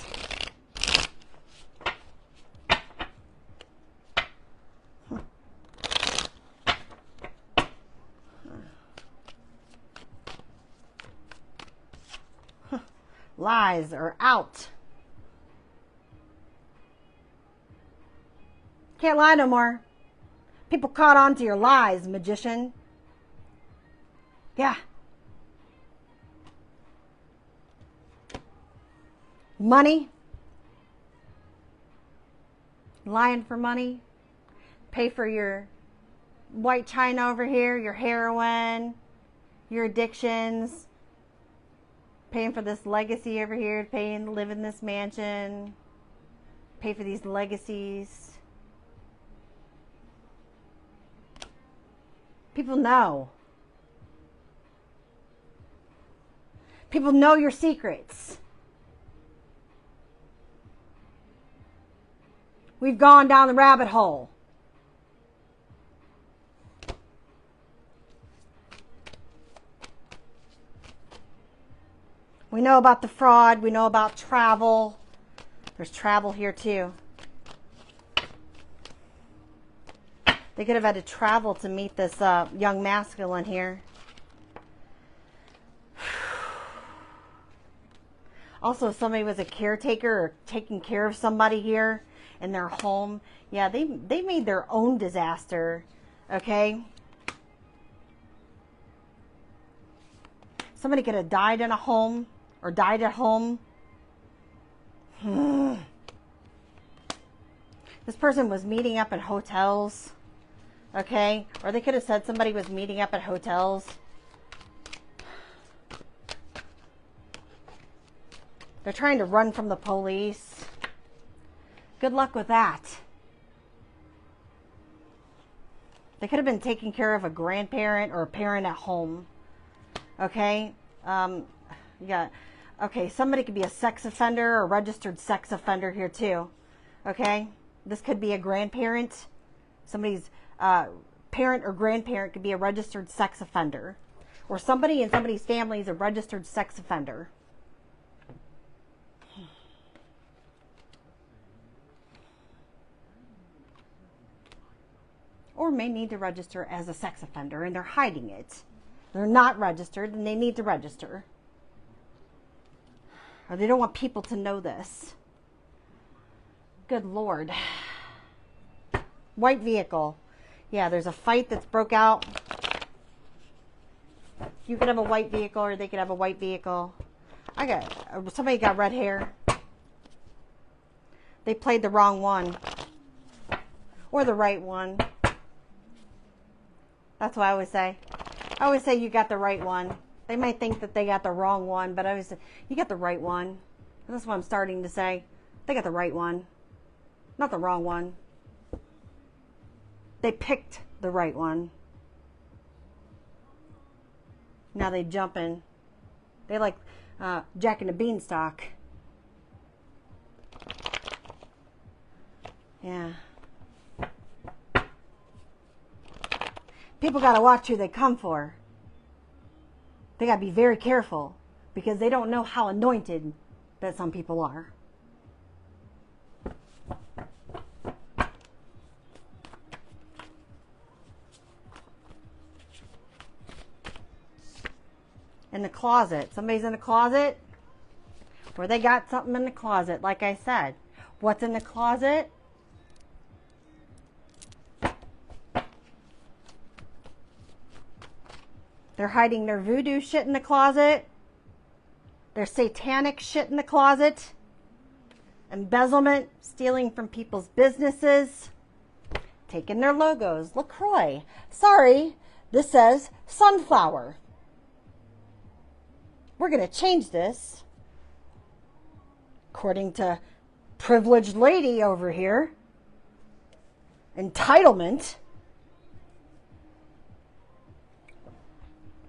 Lies are out. Can't lie no more. People caught on to your lies, magician. Yeah. Money. Lying for money. Pay for your white china over here, your heroin, your addictions. Paying for this legacy over here, paying to live in this mansion, pay for these legacies. People know. People know your secrets. We've gone down the rabbit hole. We know about the fraud. We know about travel. There's travel here too. They could have had to travel to meet this young masculine here. Also, if somebody was a caretaker or taking care of somebody here in their home, yeah, they made their own disaster, okay? Somebody could have died in a home or died at home. This person was meeting up in hotels, okay? Or they could have said somebody was meeting up at hotels. They're trying to run from the police. Good luck with that. They could have been taking care of a grandparent or a parent at home. Okay? Yeah. Okay, somebody could be a sex offender or a registered sex offender here too. Okay? This could be a grandparent. Somebody's parent or grandparent could be a registered sex offender. Or somebody in somebody's family is a registered sex offender. Or may need to register as a sex offender and they're hiding it. They're not registered and they need to register. Or they don't want people to know this. Good Lord. White vehicle. Yeah, there's a fight that's broke out. You could have a white vehicle or they could have a white vehicle. Somebody got red hair. They played the wrong one. Or the right one. That's what I always say. I always say you got the right one. They might think that they got the wrong one, but I always say, you got the right one. And that's what I'm starting to say. They got the right one. Not the wrong one. They picked the right one. Now they jumping. They like Jack and the Beanstalk. Yeah. People got to watch who they come for. They got to be very careful because they don't know how anointed that some people are. In the closet. Somebody's in the closet or they got something in the closet, like I said. What's in the closet? They're hiding their voodoo shit in the closet. Their satanic shit in the closet. Embezzlement, stealing from people's businesses. Taking their logos. LaCroix. Sorry, this says sunflower. We're going to change this. According to privileged lady over here. Entitlement.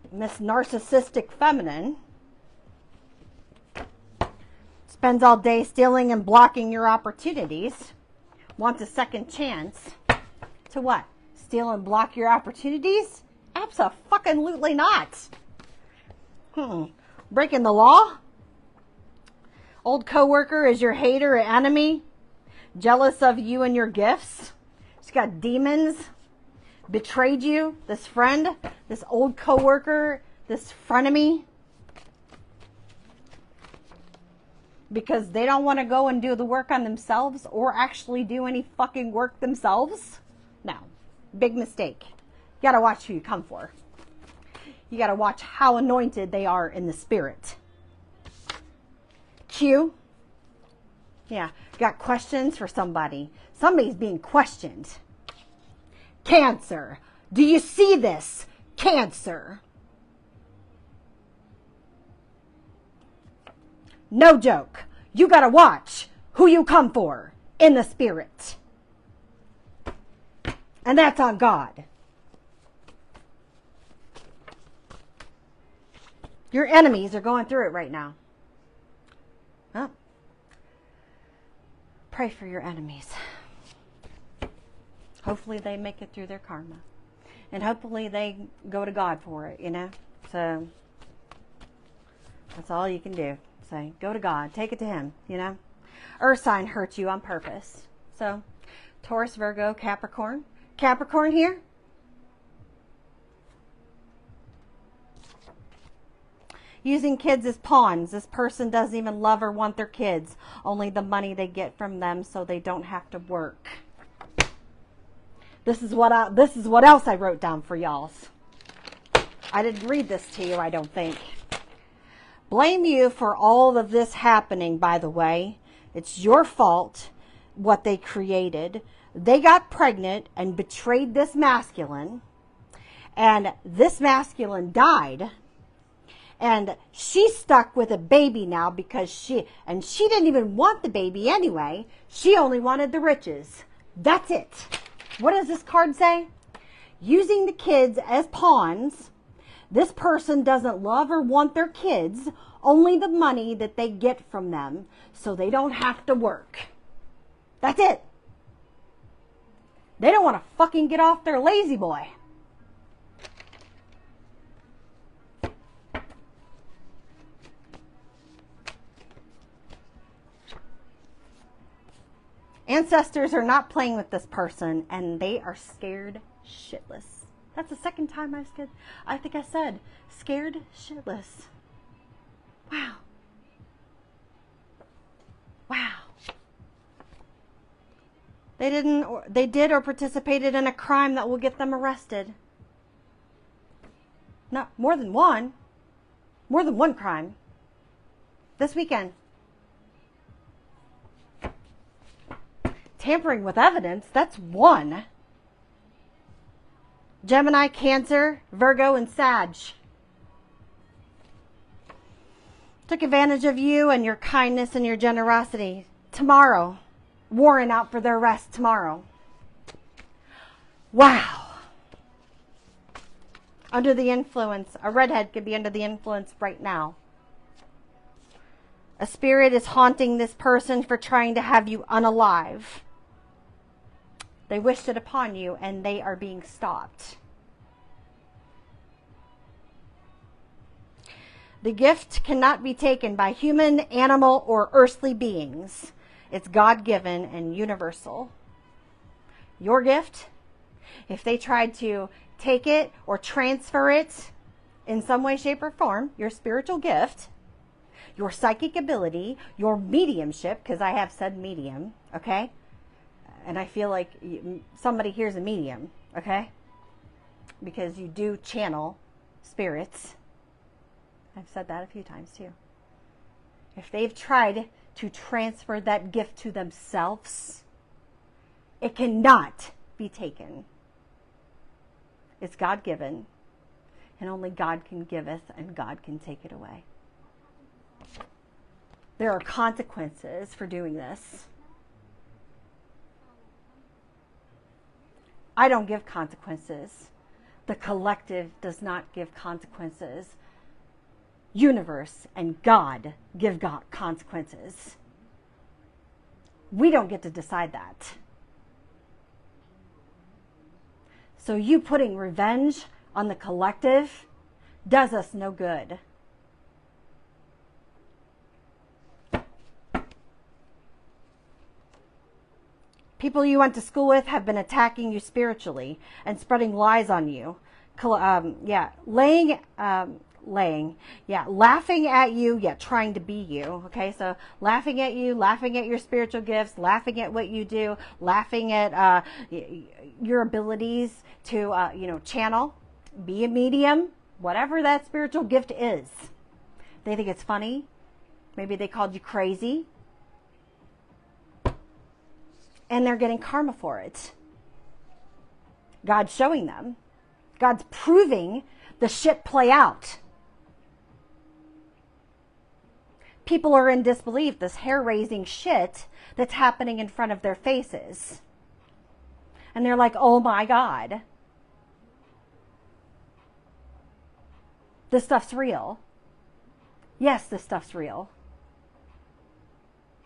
Miss Narcissistic Feminine spends all day stealing and blocking your opportunities. Wants a second chance to what? Steal and block your opportunities? Abso-fucking-lutely not. Breaking the law? Old coworker is your hater or enemy? Jealous of you and your gifts? She's got demons. Betrayed you, this friend, this old coworker, this frenemy, because they don't want to go and do the work on themselves or actually do any fucking work themselves. No, big mistake. You got to watch who you come for. You got to watch how anointed they are in the spirit. Q. Yeah, got questions for somebody. Somebody's being questioned. Cancer. Do you see this? Cancer. No joke. You got to watch who you come for in the spirit. And that's on God. Your enemies are going through it right now. Huh? Pray for your enemies. Hopefully they make it through their karma. And hopefully they go to God for it, you know. So that's all you can do. Say, go to God. Take it to Him, you know. Earth sign hurt you on purpose. So Taurus, Virgo, Capricorn. Capricorn here. Using kids as pawns. This person doesn't even love or want their kids. Only the money they get from them so they don't have to work. This is what else I wrote down for y'all. I didn't read this to you, I don't think. Blame you for all of this happening, by the way. It's your fault what they created. They got pregnant and betrayed this masculine. And this masculine died. And she's stuck with a baby now because she didn't even want the baby anyway. She only wanted the riches. That's it. What does this card say? Using the kids as pawns. This person doesn't love or want their kids, only the money that they get from them so they don't have to work. That's it. They don't want to fucking get off their lazy boy. Ancestors are not playing with this person and they are scared shitless. That's the second time I think I said scared shitless. Wow. Wow. They did or participated in a crime that will get them arrested. Not more than one. More than one crime. This weekend. Tampering with evidence, that's one. Gemini, Cancer, Virgo, and Sag. Took advantage of you and your kindness and your generosity. Tomorrow. Warrant out for their arrest tomorrow. Wow. Under the influence. A redhead could be under the influence right now. A spirit is haunting this person for trying to have you unalive. They wished it upon you and they are being stopped. The gift cannot be taken by human, animal, or earthly beings. It's God-given and universal. Your gift, if they tried to take it or transfer it in some way, shape, or form, your spiritual gift, your psychic ability, your mediumship, because I have said medium, okay? And I feel like somebody here's a medium, okay? Because you do channel spirits. I've said that a few times too. If they've tried to transfer that gift to themselves, it cannot be taken. It's God-given, and only God can giveth, and God can take it away. There are consequences for doing this. I don't give consequences. The collective does not give consequences. Universe and God give God consequences. We don't get to decide that. So you putting revenge on the collective does us no good. People you went to school with have been attacking you spiritually and spreading lies on you. Laughing at you, trying to be you. Okay, so laughing at you, laughing at your spiritual gifts, laughing at what you do, laughing at your abilities to, channel, be a medium, whatever that spiritual gift is. They think it's funny. Maybe they called you crazy. And they're getting karma for it. God's showing them. God's proving the shit play out. people are in disbelief, this hair-raising shit that's happening in front of their faces. And they're like, oh my God. This stuff's real. Yes, this stuff's real.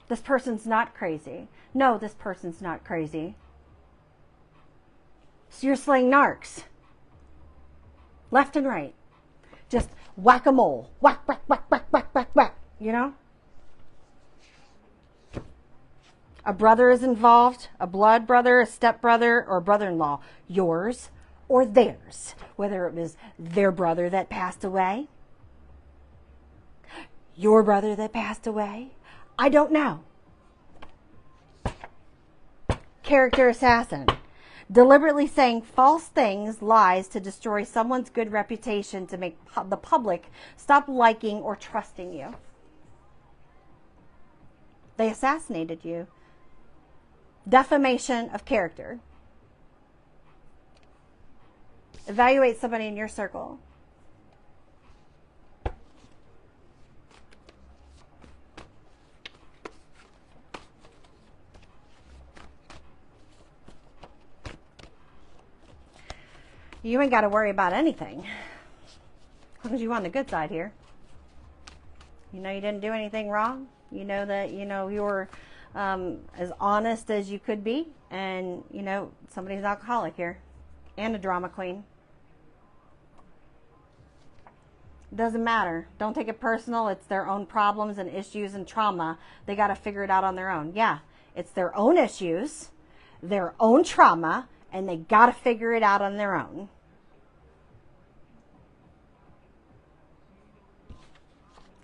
This person's not crazy. No, this person's not crazy. So you're slaying narcs. Left and right. Just whack-a-mole. Whack, whack, whack, whack, whack, whack, whack. You know? A brother is involved, a blood brother, a stepbrother, or brother-in-law. Yours or theirs. Whether it was their brother that passed away, your brother that passed away, I don't know. Character assassin. Deliberately saying false things, lies to destroy someone's good reputation to make the public stop liking or trusting you. They assassinated you. Defamation of character. Evaluate somebody in your circle. You ain't got to worry about anything. As long as you're on the good side here. You know you didn't do anything wrong. You know that, you're as honest as you could be. And, somebody's an alcoholic here. And a drama queen. Doesn't matter. Don't take it personal. It's their own problems and issues and trauma. They got to figure it out on their own. Yeah, it's their own issues, their own trauma, and they got to figure it out on their own.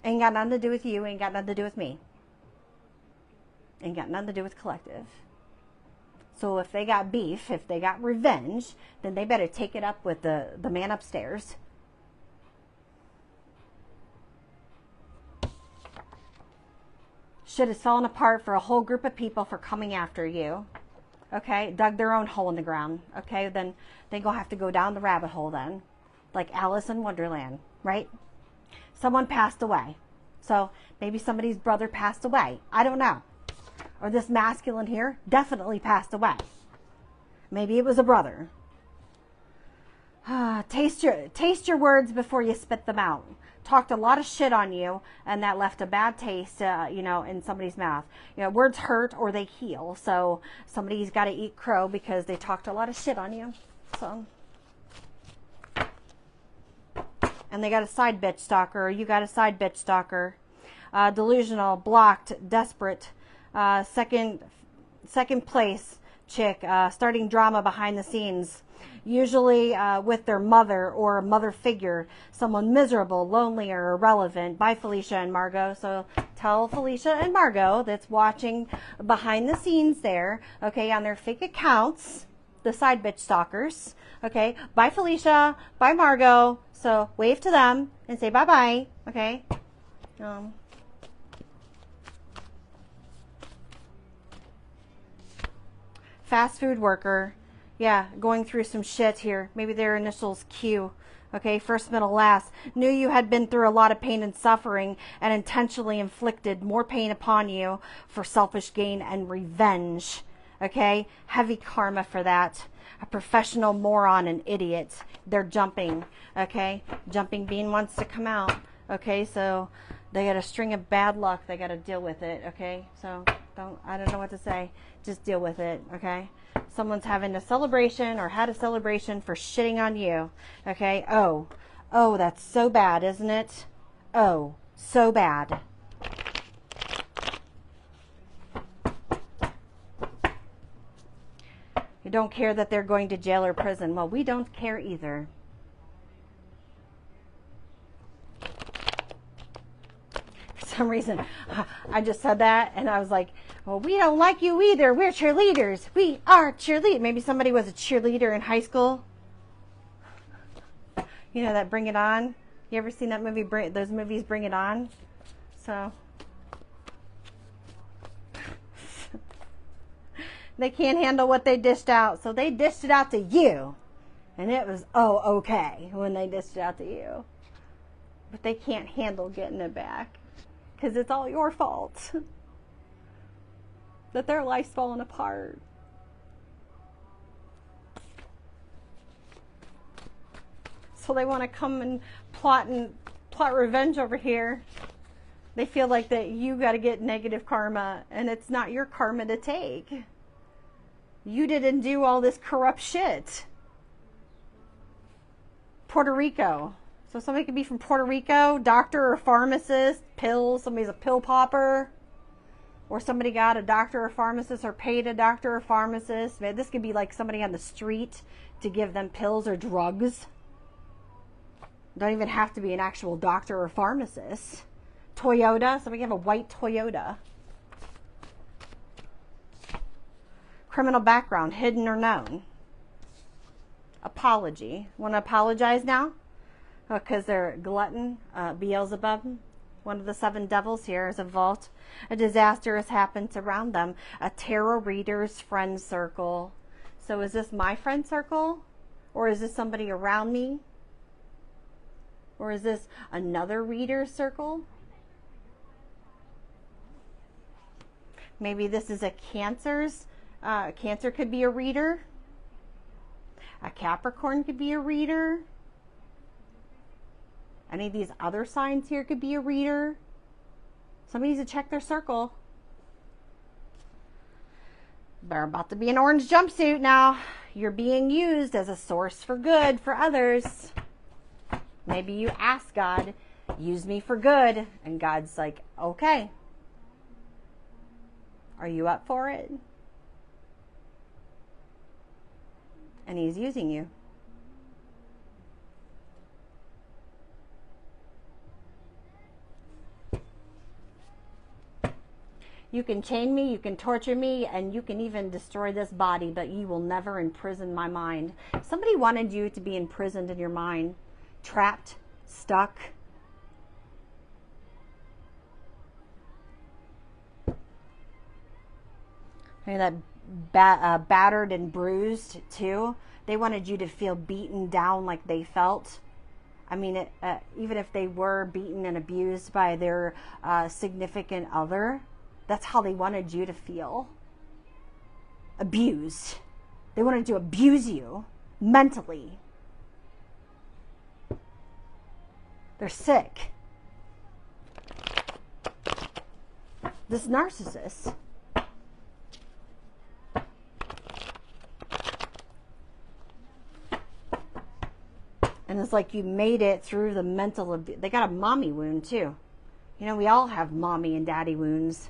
Ain't got nothing to do with you. Ain't got nothing to do with me. Ain't got nothing to do with collective. So if they got beef, if they got revenge, then they better take it up with the man upstairs. Shit is falling apart for a whole group of people for coming after you. Okay, dug their own hole in the ground. Okay, then they go have to go down the rabbit hole then. Like Alice in Wonderland, right? Someone passed away. So maybe somebody's brother passed away. I don't know. Or this masculine here definitely passed away. Maybe it was a brother. Taste your words before you spit them out. Talked a lot of shit on you, and that left a bad taste, in somebody's mouth. Words hurt or they heal. So somebody's got to eat crow because they talked a lot of shit on you. So, and they got a side bitch stalker, or you got a side bitch stalker. Delusional, blocked, desperate. Second place chick, starting drama behind the scenes. Usually with their mother or a mother figure, someone miserable, lonely, or irrelevant. Bye, Felicia and Margot. So tell Felicia and Margot that's watching behind the scenes there, okay, on their fake accounts, the side bitch stalkers, okay. Bye, Felicia. Bye, Margot. So wave to them and say bye-bye, okay. Fast food worker. Yeah, going through some shit here. Maybe their initials Q. Okay, first, middle, last. Knew you had been through a lot of pain and suffering and intentionally inflicted more pain upon you for selfish gain and revenge. Okay, heavy karma for that. A professional moron and idiot. They're jumping. Okay, jumping bean wants to come out. Okay, so they got a string of bad luck. They got to deal with it. Okay, so I don't know what to say. Just deal with it. Okay. Someone's having a celebration or had a celebration for shitting on you. Okay. Oh, that's so bad, isn't it? Oh, so bad. You don't care that they're going to jail or prison. Well, we don't care either. For some reason, I just said that and I was like, well, we don't like you either. We're cheerleaders. We are cheerleaders. Maybe somebody was a cheerleader in high school. You know that Bring It On? You ever seen that movie, those movies Bring It On? So they can't handle what they dished out. So they dished it out to you. And it was, okay when they dished it out to you. But they can't handle getting it back. because it's all your fault that their life's falling apart. So they want to come and plot revenge over here. They feel like that you got to get negative karma, and it's not your karma to take. You didn't do all this corrupt shit. Puerto Rico. So somebody could be from Puerto Rico, doctor or pharmacist, pills, somebody's a pill popper, or somebody got a doctor or pharmacist or paid a doctor or pharmacist. Man, this could be like somebody on the street to give them pills or drugs. Don't even have to be an actual doctor or pharmacist. Toyota, somebody have a white Toyota. Criminal background, hidden or known. Apology. Want to apologize now? Because they're glutton, Beelzebub, one of the 7 devils here is a vault. A disaster has happened around them. A tarot reader's friend circle. So is this my friend circle? Or is this somebody around me? Or is this another reader's circle? Maybe this is a Cancer's. Cancer could be a reader. A Capricorn could be a reader. Any of these other signs here could be a reader. Somebody needs to check their circle. They're about to be an orange jumpsuit now. You're being used as a source for good for others. Maybe you ask God, use me for good. And God's like, okay. Are you up for it? And he's using you. You can chain me, you can torture me, and you can even destroy this body, but you will never imprison my mind. Somebody wanted you to be imprisoned in your mind, trapped, stuck. And that battered and bruised too. They wanted you to feel beaten down like they felt. I mean, even if they were beaten and abused by their significant other, that's how they wanted you to feel. Abused. They wanted to abuse you mentally. They're sick. This narcissist. And it's like you made it through the mental abuse. They got a mommy wound too. You know, we all have mommy and daddy wounds.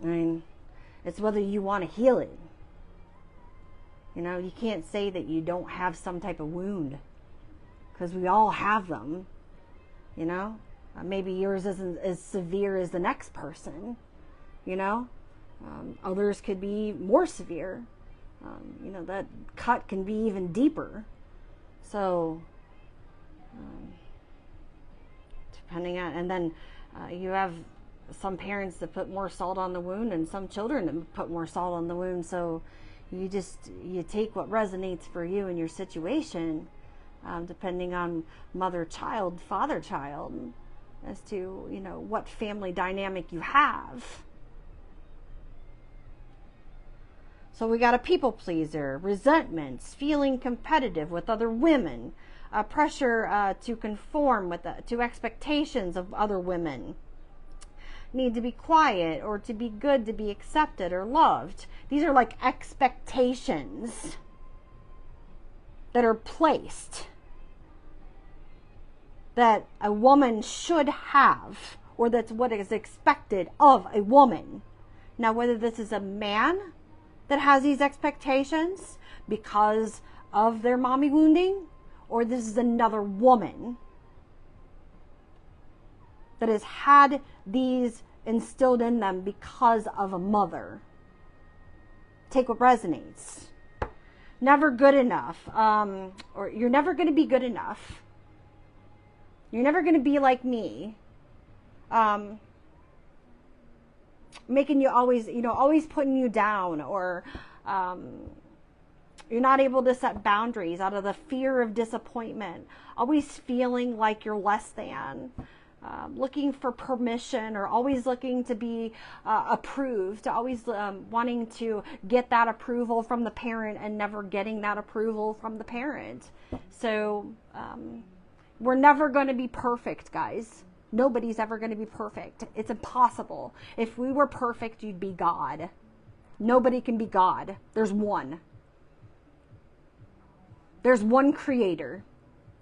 I mean, it's whether you want to heal it. You know, you can't say that you don't have some type of wound. Because we all have them. You know? Maybe yours isn't as severe as the next person. You know? Others could be more severe. You know, that cut can be even deeper. So, depending on, and then you have some parents that put more salt on the wound and some children that put more salt on the wound. So you take what resonates for you in your situation, depending on mother-child, father-child, as to, you know, what family dynamic you have. So we got a people pleaser, resentments, feeling competitive with other women, pressure to conform to expectations of other women, need to be quiet or to be good to be accepted or loved. These are like expectations that are placed that a woman should have, or that's what is expected of a woman. Now, whether this is a man that has these expectations because of their mommy wounding, or this is another woman that has had these instilled in them because of a mother. Take what resonates. Never good enough, or you're never going to be good enough. You're never going to be like me. Making you always, you know, always putting you down, or you're not able to set boundaries out of the fear of disappointment, always feeling like you're less than, looking for permission, or always looking to be approved, always wanting to get that approval from the parent and never getting that approval from the parent. So we're never going to be perfect, guys. Nobody's ever going to be perfect. It's impossible. If we were perfect, you'd be God. Nobody can be God. There's one. There's one creator.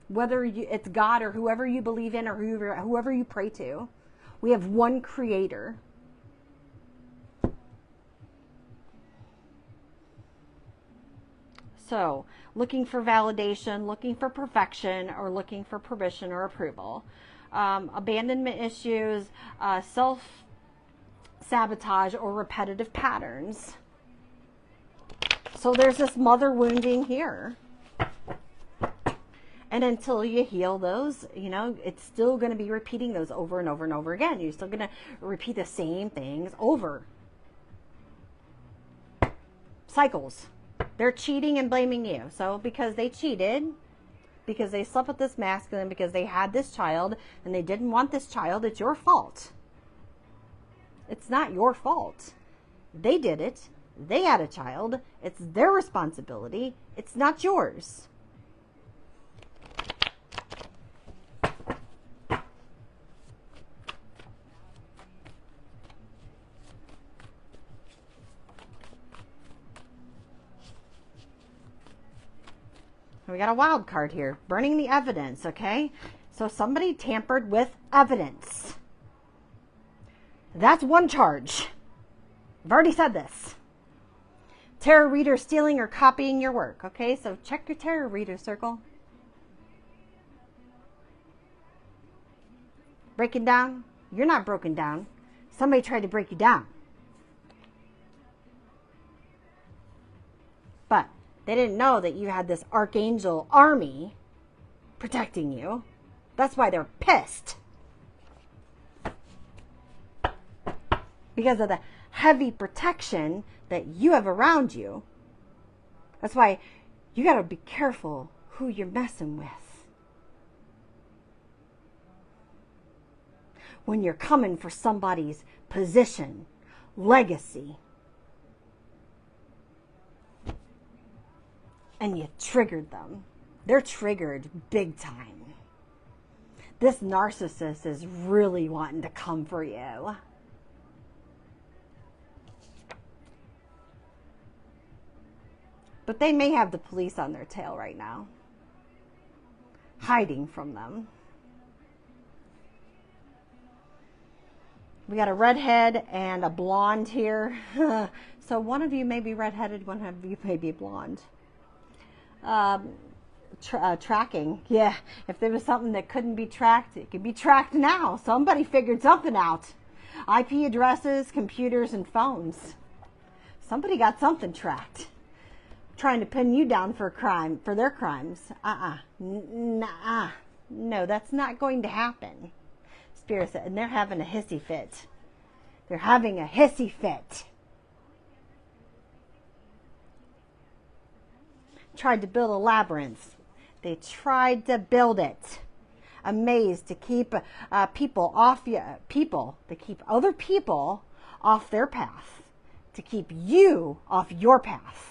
Whether it's God or whoever you believe in or whoever you pray to, we have one creator. So, looking for validation, looking for perfection, or looking for permission or approval. Abandonment issues, self-sabotage, or repetitive patterns. So there's this mother wounding here. And until you heal those, you know, it's still going to be repeating those over and over and over again. You're still going to repeat the same things over. Cycles. They're cheating and blaming you. So because they cheated, because they slept with this masculine, because they had this child and they didn't want this child, it's your fault. It's not your fault. They did it. They had a child. It's their responsibility. It's not yours. We got a wild card here. Burning the evidence, okay? So somebody tampered with evidence. That's one charge. I've already said this. Tarot reader stealing or copying your work, okay? So check your tarot reader circle. Breaking down. You're not broken down. Somebody tried to break you down. But they didn't know that you had this archangel army protecting you. That's why they're pissed. Because of the heavy protection that you have around you. That's why you got to be careful who you're messing with. When you're coming for somebody's position, legacy, and you triggered them. They're triggered big time. This narcissist is really wanting to come for you. But they may have the police on their tail right now, hiding from them. We got a redhead and a blonde here. So one of you may be redheaded, one of you may be blonde. Tracking. Yeah, if there was something that couldn't be tracked, it could be tracked now. Somebody figured something out. IP addresses, computers, and phones. Somebody got something tracked. Trying to pin you down for a crime, for their crimes. No, that's not going to happen. Spirit said, and they're having a hissy fit. They're having a hissy fit. Tried to build a labyrinth. They tried to build it. A maze to keep people off people. To keep other people off their path. To keep you off your path.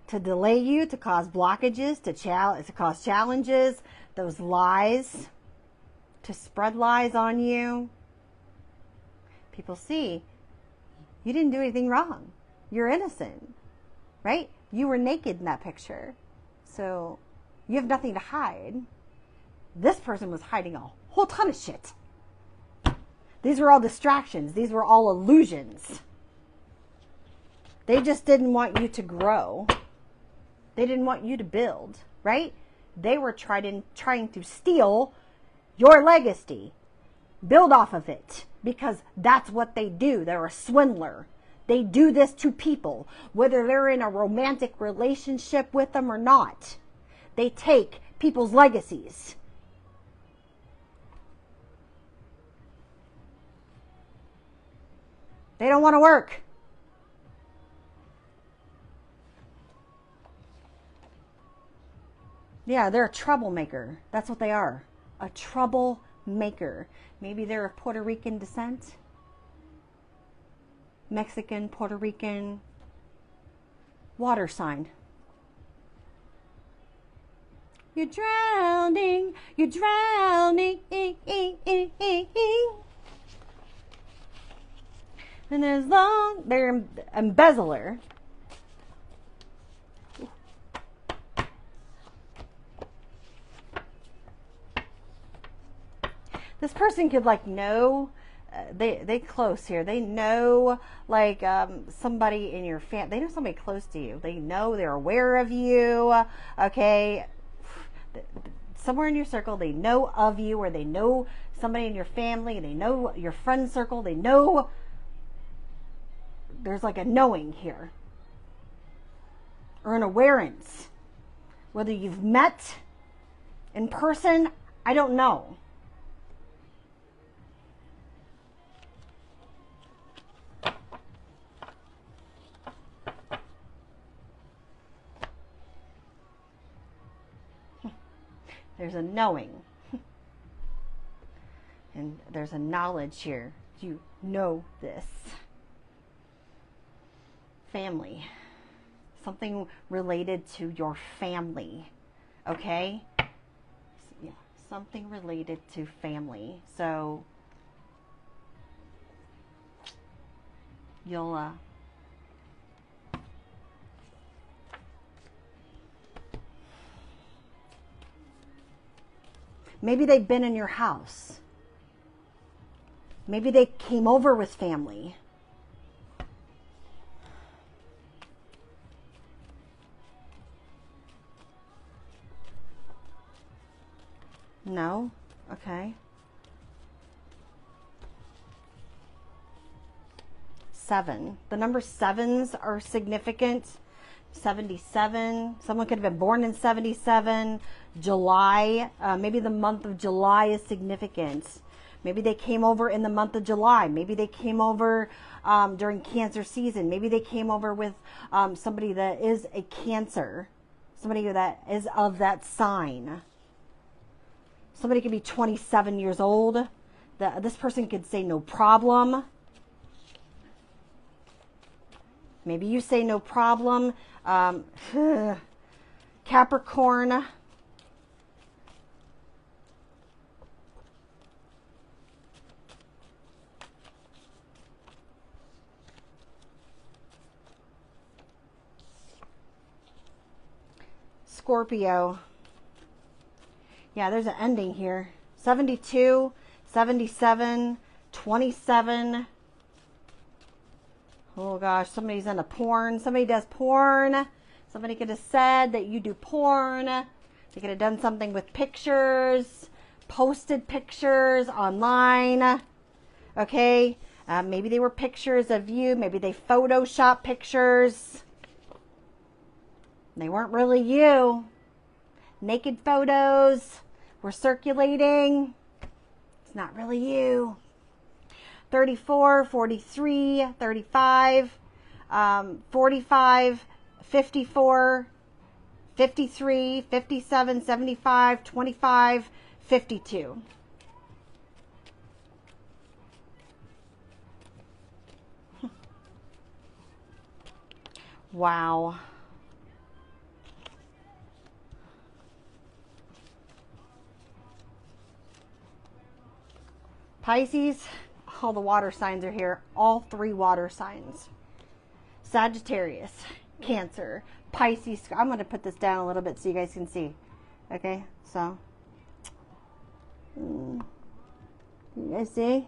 To delay you, to cause blockages, to cause challenges, those lies, to spread lies on you. People see you didn't do anything wrong. You're innocent, right? You were naked in that picture, so you have nothing to hide. This person was hiding a whole ton of shit. These were all distractions. These were all illusions. They just didn't want you to grow. They didn't want you to build, right? They were trying to steal your legacy. Build off of it. Because that's what they do. They're a swindler. They do this to people. Whether they're in a romantic relationship with them or not. They take people's legacies. They don't want to work. Yeah, they're a troublemaker. That's what they are. a troublemaker. Maybe they're of Puerto Rican descent. Mexican, Puerto Rican, water sign. You're drowning, you're drowning. And as long, they're embezzler. This person could like know, they close here. They know like somebody in your family. They know somebody close to you. They know, they're aware of you. Okay. Somewhere in your circle, they know of you, or they know somebody in your family. They know your friend circle. They know. There's like a knowing here, or an awareness. Whether you've met in person, I don't know. There's a knowing. And there's a knowledge here. You know this. Family. Something related to your family. Okay? Yeah, something related to family. So you'll maybe they've been in your house. Maybe they came over with family. No? Okay. 7. The number 7s are significant. 77. Someone could have been born in 77. July. Maybe the month of July is significant. Maybe they came over in the month of July. Maybe they came over during Cancer season. Maybe they came over with somebody that is a Cancer. Somebody that is of that sign. Somebody could be 27 years old. This person could say no problem. Maybe you say no problem. Capricorn. Scorpio. Yeah, there's an ending here. 72, 77, 27. Oh gosh, somebody's into porn. Somebody does porn. Somebody could have said that you do porn. They could have done something with pictures, posted pictures online. Okay, maybe they were pictures of you. Maybe they Photoshop pictures. They weren't really you. Naked photos were circulating. It's not really you. 34, 43, 35, 45, 54, 53, 57, 75, 25, 52. Wow. Pisces, all the water signs are here. All 3 water signs. Sagittarius, Cancer, Pisces. I'm going to put this down a little bit so you guys can see. Okay, so. You guys see?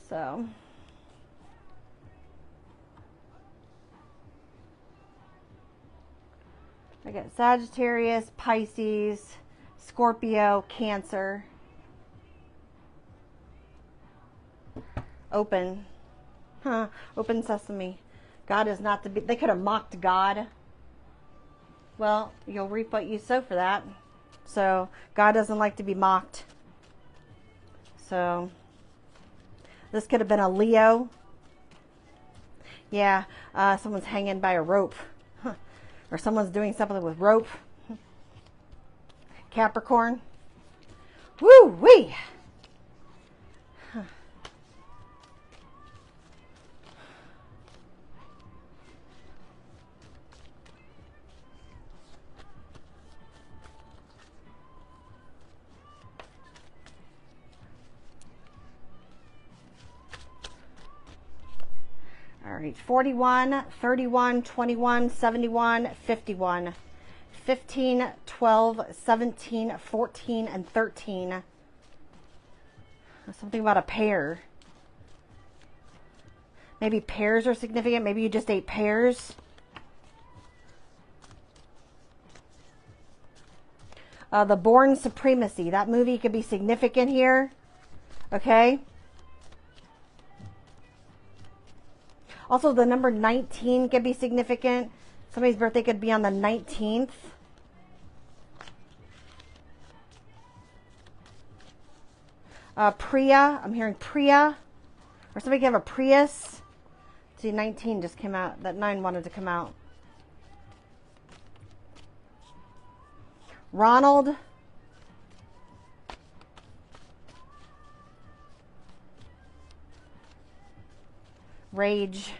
So. I got Sagittarius, Pisces, Scorpio, Cancer. Open. Open sesame. God is not to be. They could have mocked God. Well, you'll reap what you sow for that. So, God doesn't like to be mocked. So, this could have been a Leo. Yeah, someone's hanging by a rope. Or someone's doing something with rope. Capricorn. Woo-wee! All right, 41, 31, 21, 71, 51, 15, 12, 17, 14, and 13. Something about a pear. Maybe pears are significant. Maybe you just ate pears. The Bourne Supremacy. That movie could be significant here. Okay. Also, the number 19 could be significant. Somebody's birthday could be on the 19th. Priya. I'm hearing Priya. Or somebody could have a Prius. See, 19 just came out. That 9 wanted to come out. Ronald. Rage.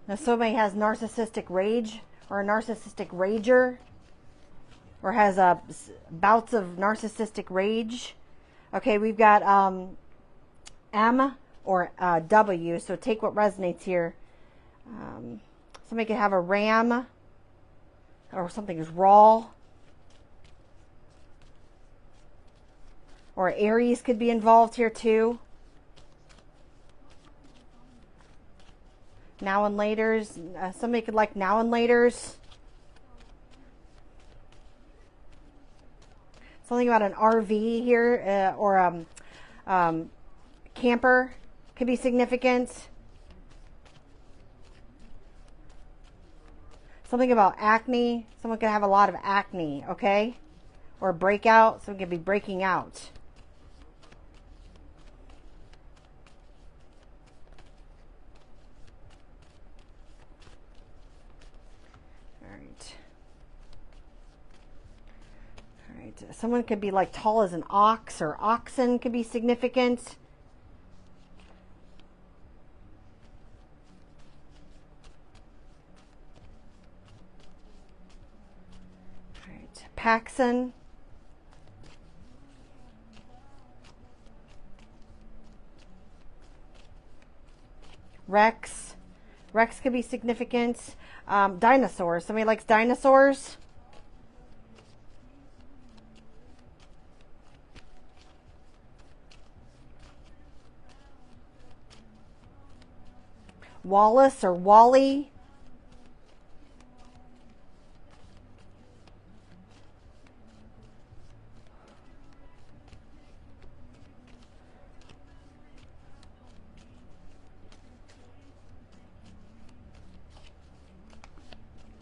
Now somebody has narcissistic rage or a narcissistic rager or has bouts of narcissistic rage. Okay, we've got M or W, so take what resonates here. Somebody could have a Ram or something is raw. Or Aries could be involved here too. Now and laters. Somebody could like now and laters. Something about an RV here or camper could be significant. Something about acne. Someone could have a lot of acne, okay? Or breakout. Someone could be breaking out. Someone could be like tall as an ox or oxen could be significant. All right. Paxson. Rex. Rex could be significant. Dinosaurs. Somebody likes dinosaurs. Wallace or Wally.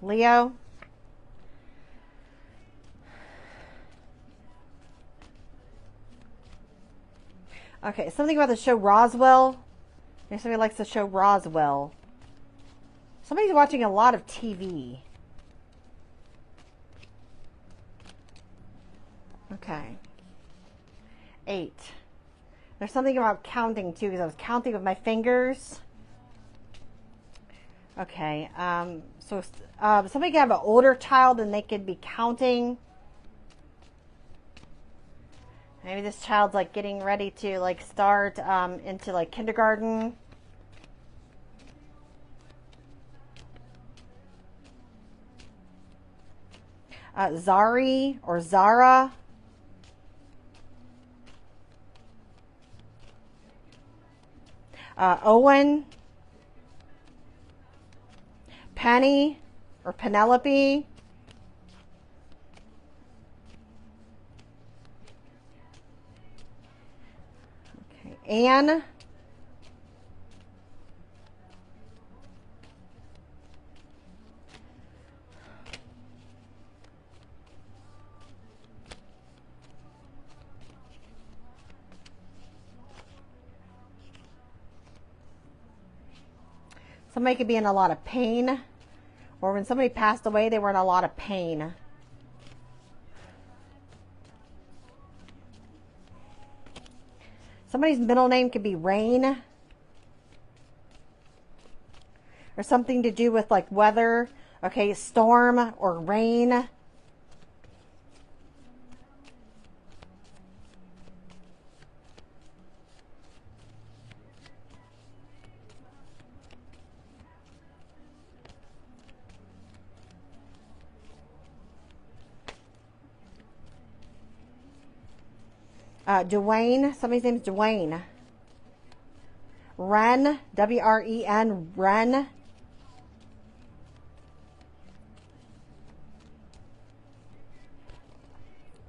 Leo. Okay, something about the show Roswell. Maybe somebody likes the show Roswell. Somebody's watching a lot of TV. Okay. 8. There's something about counting too, because I was counting with my fingers. Okay. So somebody could have an older child and they could be counting. Maybe this child's like getting ready to like start into like kindergarten. Zari or Zara. Owen. Penny or Penelope. Anne. Somebody could be in a lot of pain, or when somebody passed away, they were in a lot of pain. Somebody's middle name could be Rain. Or something to do with like weather. Okay, storm or rain. Dwayne. Somebody's name is Dwayne. Ren. W-R-E-N. Ren.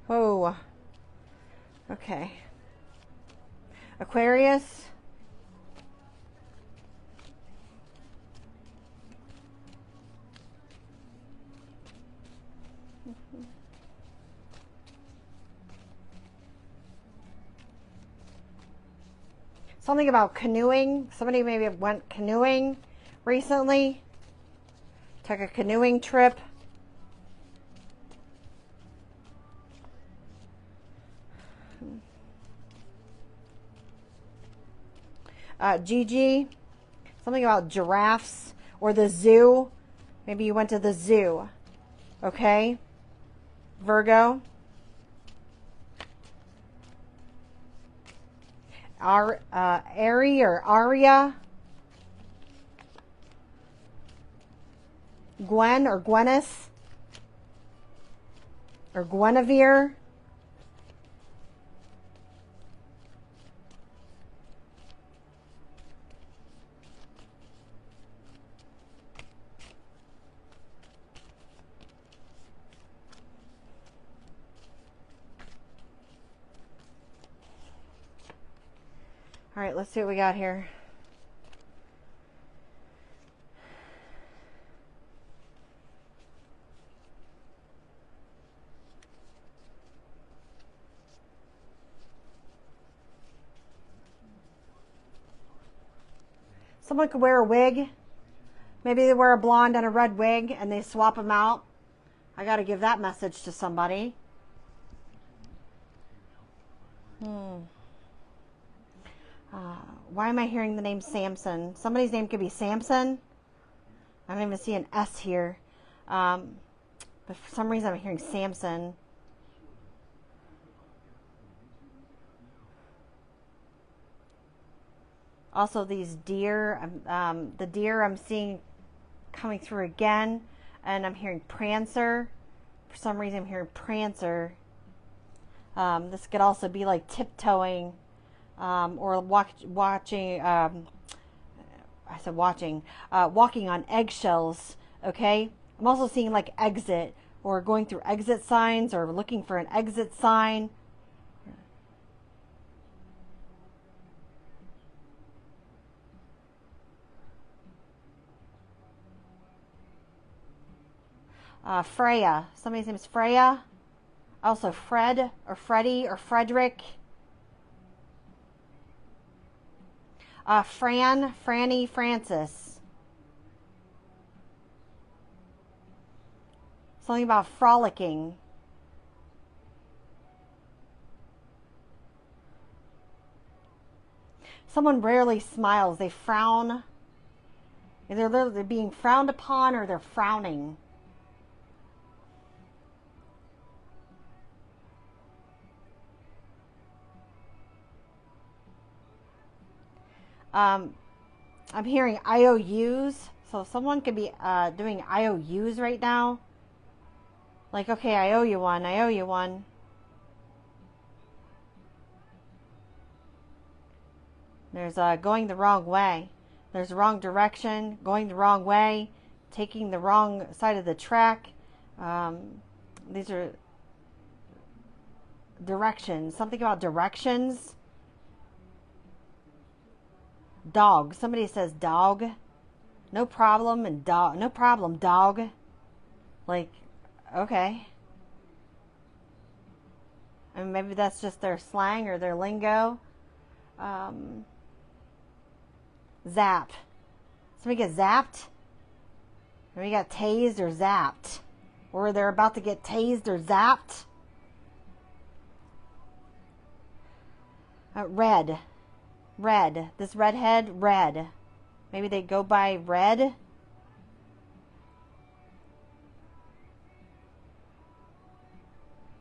Oh. Okay. Aquarius. Something about canoeing. Somebody maybe went canoeing recently. Took a canoeing trip. Gigi. Something about giraffes or the zoo. Maybe you went to the zoo. Okay. Virgo. Ari or Aria. Gwen or Gwennis. Or Guinevere. All right, let's see what we got here. Someone could wear a wig. Maybe they wear a blonde and a red wig and they swap them out. I got to give that message to somebody. Why am I hearing the name Samson? Somebody's name could be Samson. I don't even see an S here. But for some reason I'm hearing Samson. Also these deer, the deer I'm seeing coming through again. And I'm hearing Prancer. For some reason I'm hearing Prancer. This could also be like tiptoeing. Or watching, walking on eggshells, okay? I'm also seeing like exit, or going through exit signs, or looking for an exit sign. Freya. Somebody's name is Freya. Also Fred, or Freddie, or Frederick. Franny, Francis. Something about frolicking. Someone rarely smiles. They frown. Either they're being frowned upon or they're frowning. I'm hearing IOUs. So someone could be doing IOUs right now. Like, okay, I owe you one. I owe you one. There's going the wrong way. There's the wrong direction. Going the wrong way. Taking the wrong side of the track. These are directions. Something about directions. Dog. Somebody says dog. No problem and dog. No problem, dog. Like, okay. And maybe that's just their slang or their lingo. Zap. Somebody get zapped? Maybe got tased or zapped. Or they're about to get tased or zapped. Red. Red. This redhead, red. Maybe they go by red.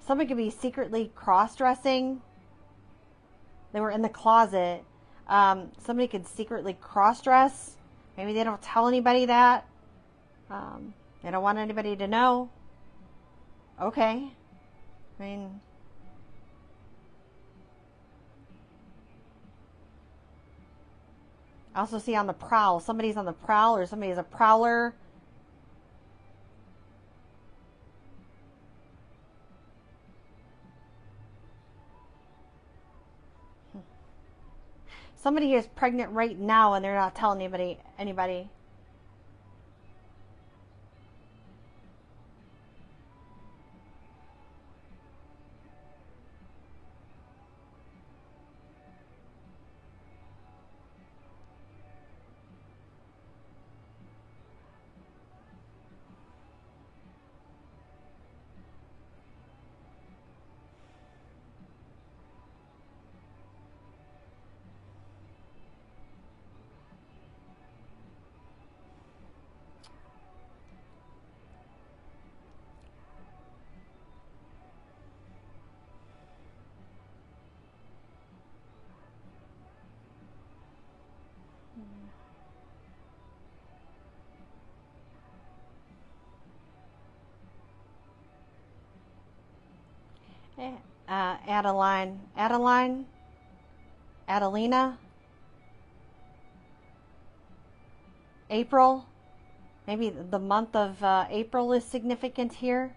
Somebody could be secretly cross-dressing. They were in the closet. Somebody could secretly cross-dress. Maybe they don't tell anybody that. They don't want anybody to know. Okay. I mean, I also see on the prowl. Somebody's on the prowl, or somebody's a prowler. Somebody is pregnant right now and they're not telling anybody. Adelina, April. Maybe the month of April is significant here.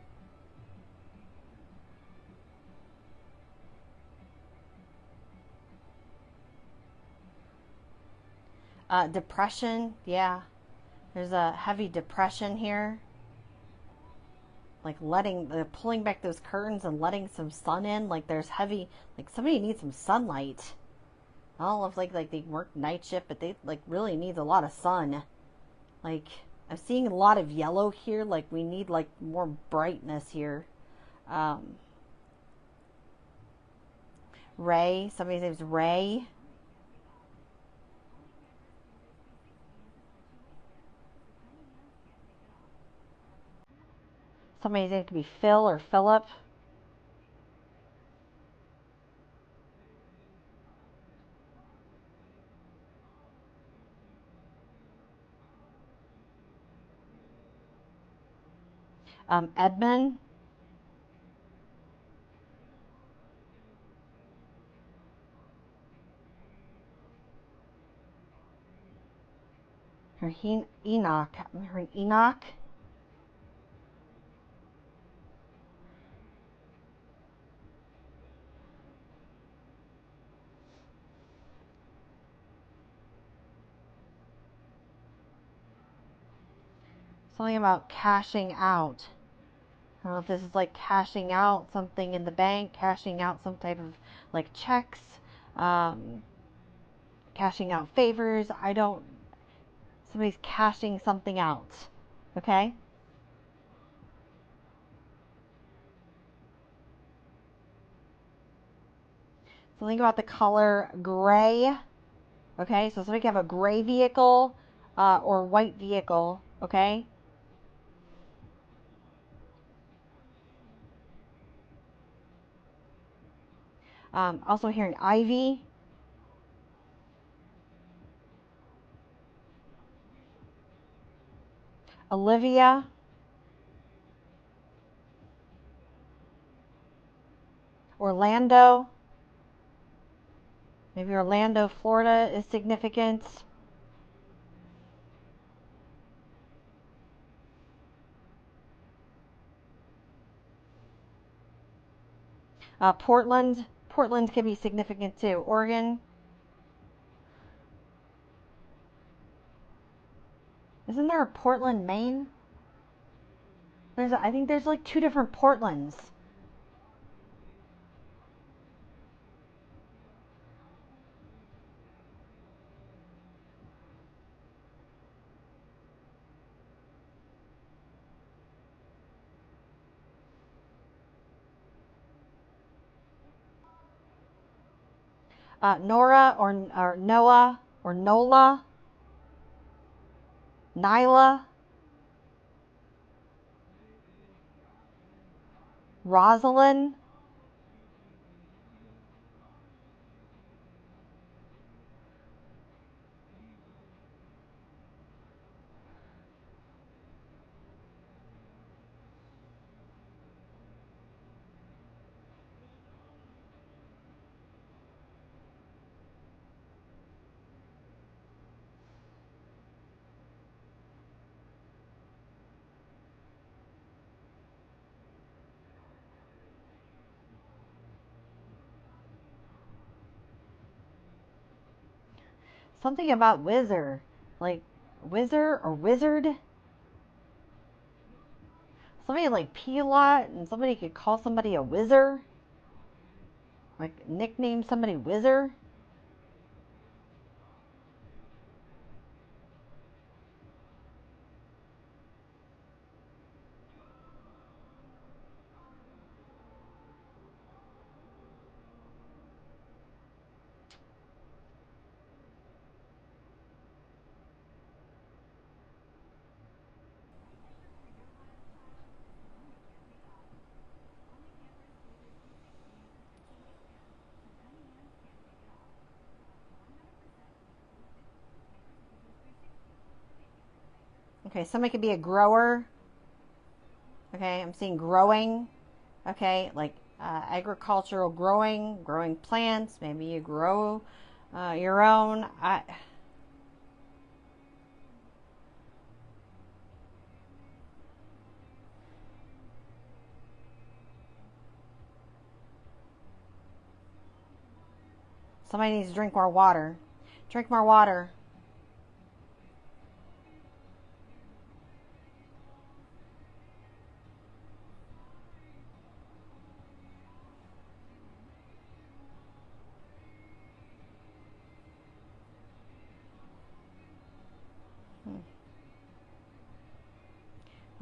Depression, yeah. There's a heavy depression here. Like pulling back those curtains and letting some sun in. Like there's heavy, like somebody needs some sunlight. All of like they work night shift, but they like really need a lot of sun. Like I'm seeing a lot of yellow here. Like we need like more brightness here. Ray, somebody's name's Ray. Somebody's name could be Phil or Philip. Edmund. Enoch. Enoch. Something about cashing out. I don't know if this is like cashing out something in the bank, cashing out some type of like checks, cashing out favors. Somebody's cashing something out. Okay? So think about the color gray. Okay? So somebody can have a gray vehicle or white vehicle. Okay? Also hearing Ivy. Olivia. Orlando. Maybe Orlando, Florida is significant. Portland. Portland can be significant too. Oregon. Isn't there a Portland, Maine? I think there's like 2 different Portlands. Nora or Noah or Nola, Nyla, Rosalind, something about wizard, like wizard or wizard. Somebody like pee a lot, and somebody could call somebody a wizard, like nickname somebody wizard. Okay, somebody could be a grower. Okay, I'm seeing growing. Okay, like agricultural growing plants. Maybe you grow your own. Somebody needs to drink more water. Drink more water.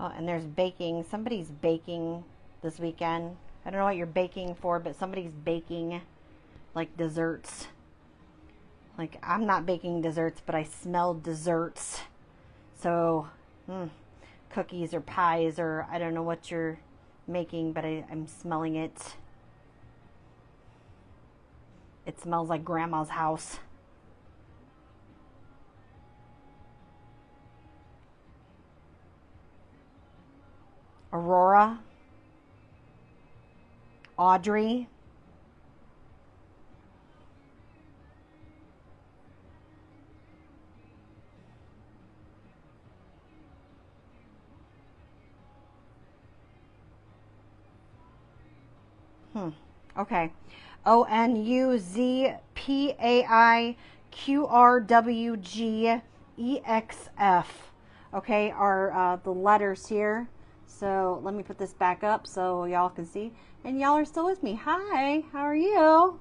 Oh, and there's baking. Somebody's baking this weekend. I don't know what you're baking for, but somebody's baking like desserts. Like, I'm not baking desserts, but I smell desserts. So, cookies or pies, or I don't know what you're making, but I'm smelling it. It smells like grandma's house. Aurora, Audrey, okay. ONUZPAIQRWGEXF. Okay, are the letters here. So let me put this back up so y'all can see. And y'all are still with me. Hi, how are you?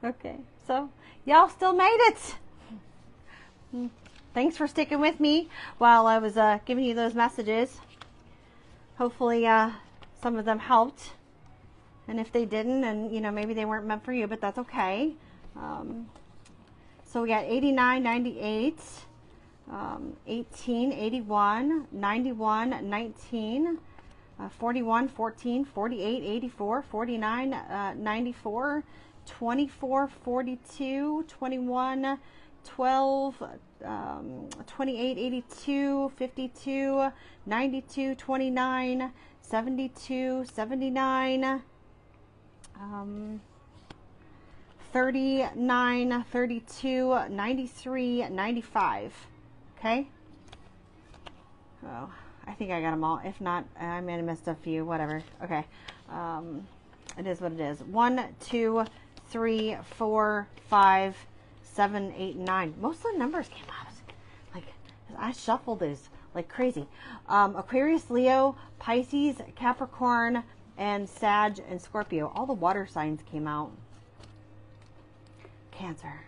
Okay, so y'all still made it. Thanks for sticking with me while I was giving you those messages. Hopefully some of them helped. And if they didn't, and maybe they weren't meant for you, but that's okay. So we got 89, 98, 18, 81, 91, 19, 41, 14, 48, 84, 49, 94, 24, 42, 21, 12, 28, 82, 52, 92, 29, 72, 79, 39, 32, 93, 95. Okay? Oh, I think I got them all. If not, I may have missed a few. Whatever. Okay. It is what it is. 1, 2, 3, 4, 5, 7, 8, 9. Most of the numbers came out. Like, I shuffled these like crazy. Aquarius, Leo, Pisces, Capricorn, and Sag and Scorpio. All the water signs came out. Cancer.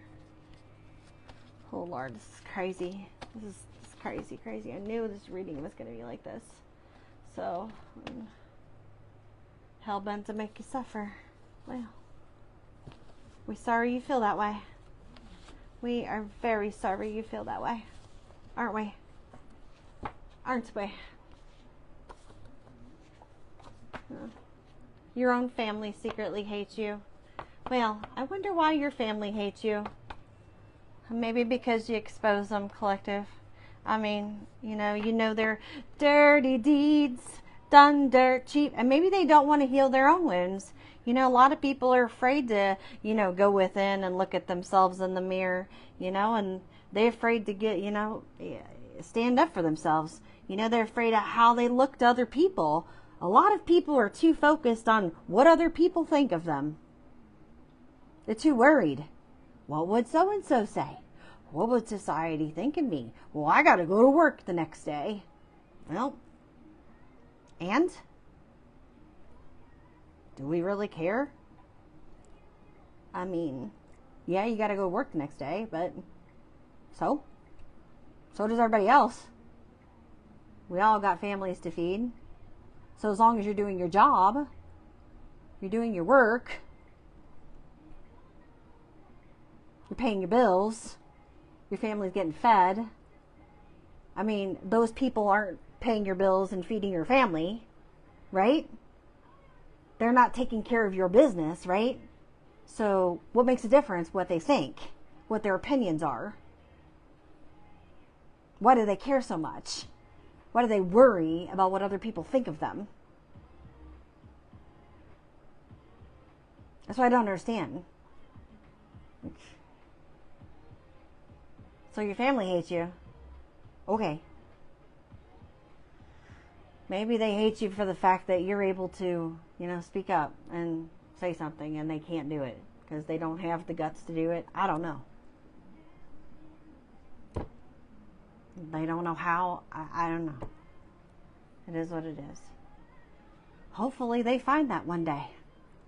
Oh Lord, this is crazy. This is crazy. I knew this reading was going to be like this. So, hell bent to make you suffer. Well, we're sorry you feel that way. We are very sorry you feel that way. Aren't we? Aren't we? Your own family secretly hates you. Well, I wonder why your family hates you. Maybe because you expose them, collective. I mean, you know their dirty deeds, done dirt cheap. And maybe they don't want to heal their own wounds. A lot of people are afraid to, go within and look at themselves in the mirror, and they're afraid to get, stand up for themselves. They're afraid of how they look to other people. A lot of people are too focused on what other people think of them. They're too worried. What would so-and-so say? What would society think of me? Well, I got to go to work the next day. Well, and? Do we really care? I mean, yeah, you got to go to work the next day, but so? So does everybody else. We all got families to feed. So as long as you're doing your job, you're doing your work, you're paying your bills, your family's getting fed. I mean, those people aren't paying your bills and feeding your family, right? They're not taking care of your business, right? So what makes a difference? What they think, what their opinions are. Why do they care so much? Why do they worry about what other people think of them? That's what I don't understand. So your family hates you. Okay. Maybe they hate you for the fact that you're able to, speak up and say something, and they can't do it because they don't have the guts to do it. I don't know. They don't know how. I don't know. It is what it is. Hopefully they find that one day.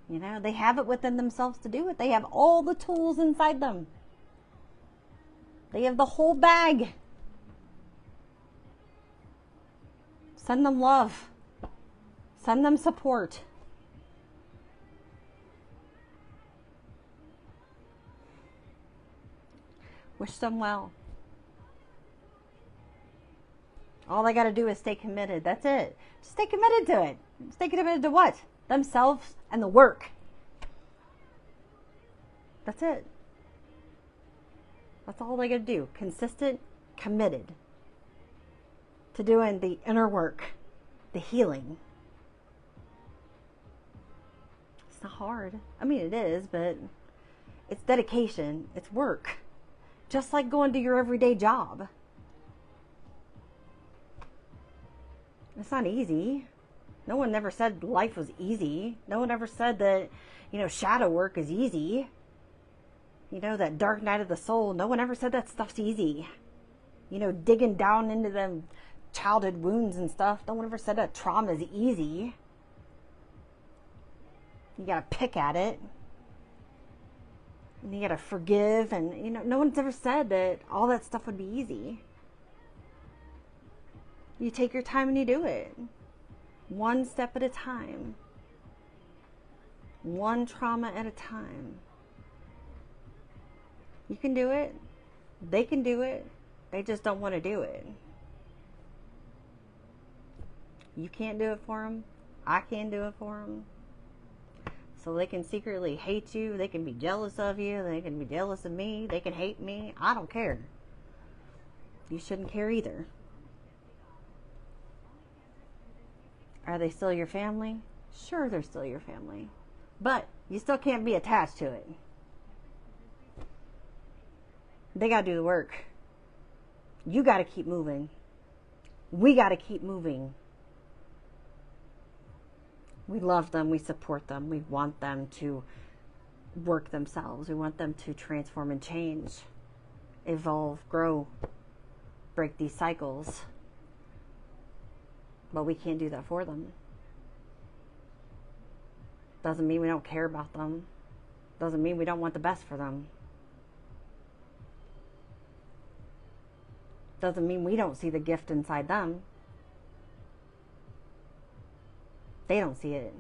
They have it within themselves to do it. They have all the tools inside them. They have the whole bag. Send them love. Send them support. Wish them well. All they got to do is stay committed. That's it. Just stay committed to it. Stay committed to what? Themselves and the work. That's it. That's all they got to do. Consistent, committed to doing the inner work, the healing. It's not hard. I mean, it is, but it's dedication. It's work. Just like going to your everyday job. It's not easy. No one ever said life was easy. No one ever said that, shadow work is easy. That dark night of the soul. No one ever said that stuff's easy. Digging down into them childhood wounds and stuff. No one ever said that trauma is easy. You gotta pick at it. And you gotta forgive. And, no one's ever said that all that stuff would be easy. You take your time and you do it. One step at a time. One trauma at a time. You can do it. They can do it. They just don't want to do it. You can't do it for them. I can't do it for them. So they can secretly hate you. They can be jealous of you. They can be jealous of me. They can hate me. I don't care. You shouldn't care either. Are they still your family? Sure, they're still your family. But you still can't be attached to it. They got to do the work. You got to keep moving. We got to keep moving. We love them. We support them. We want them to work themselves. We want them to transform and change, evolve, grow, break these cycles. But we can't do that for them. Doesn't mean we don't care about them. Doesn't mean we don't want the best for them. Doesn't mean we don't see the gift inside them. They don't see it.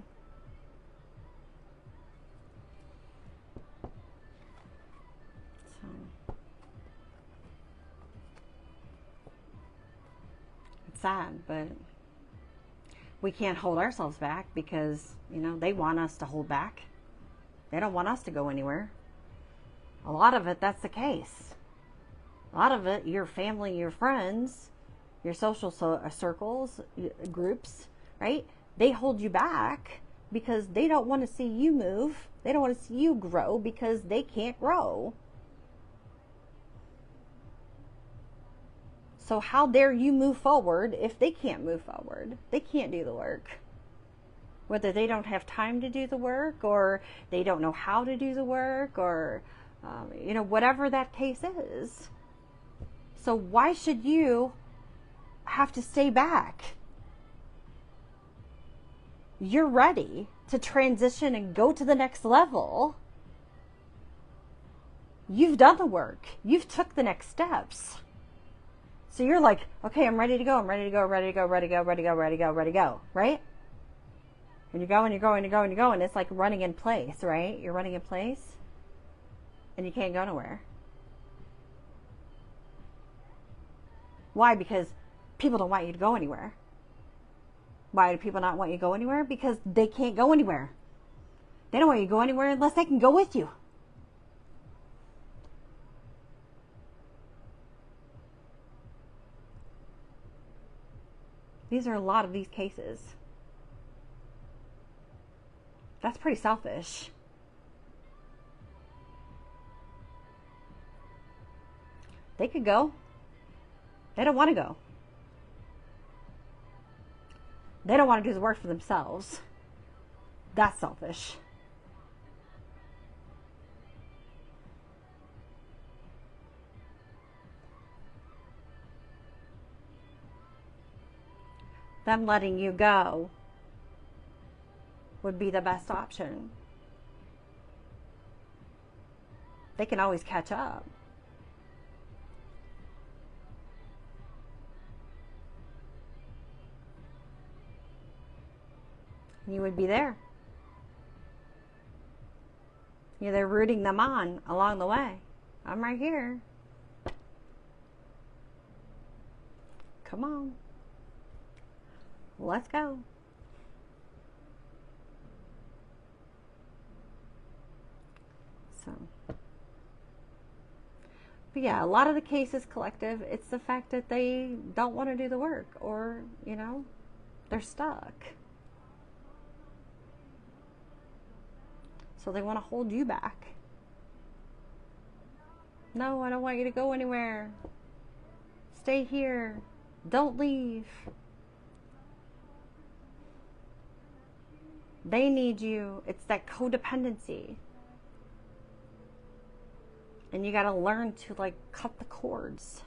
So, sad, but we can't hold ourselves back because, they want us to hold back. They don't want us to go anywhere. A lot of it, that's the case. A lot of it, your family, your friends, your social circles, groups, right? They hold you back because they don't want to see you move. They don't want to see you grow because they can't grow. So how dare you move forward if they can't move forward? They can't do the work. Whether they don't have time to do the work, or they don't know how to do the work, or, whatever that case is. So why should you have to stay back? You're ready to transition and go to the next level. You've done the work. You've took the next steps. So you're like, okay, I'm ready to go. I'm ready to go, ready to go, ready to go, ready to go, ready to go, ready to go, right? And you're going, you're going, you're going, you're going. It's like running in place, right? You're running in place and you can't go nowhere. Why? Because people don't want you to go anywhere. Why do people not want you to go anywhere? Because they can't go anywhere. They don't want you to go anywhere unless they can go with you. These are a lot of these cases. That's pretty selfish. They could go. They don't want to go. They don't want to do the work for themselves. That's selfish. Them letting you go would be the best option. They can always catch up. You would be there. You're there rooting them on along the way. I'm right here. Come on. Let's go. So, but yeah, a lot of the cases collective, it's the fact that they don't want to do the work, or, they're stuck. So they want to hold you back. No, I don't want you to go anywhere. Stay here. Don't leave. They need you. It's that codependency. And you got to learn to cut the cords.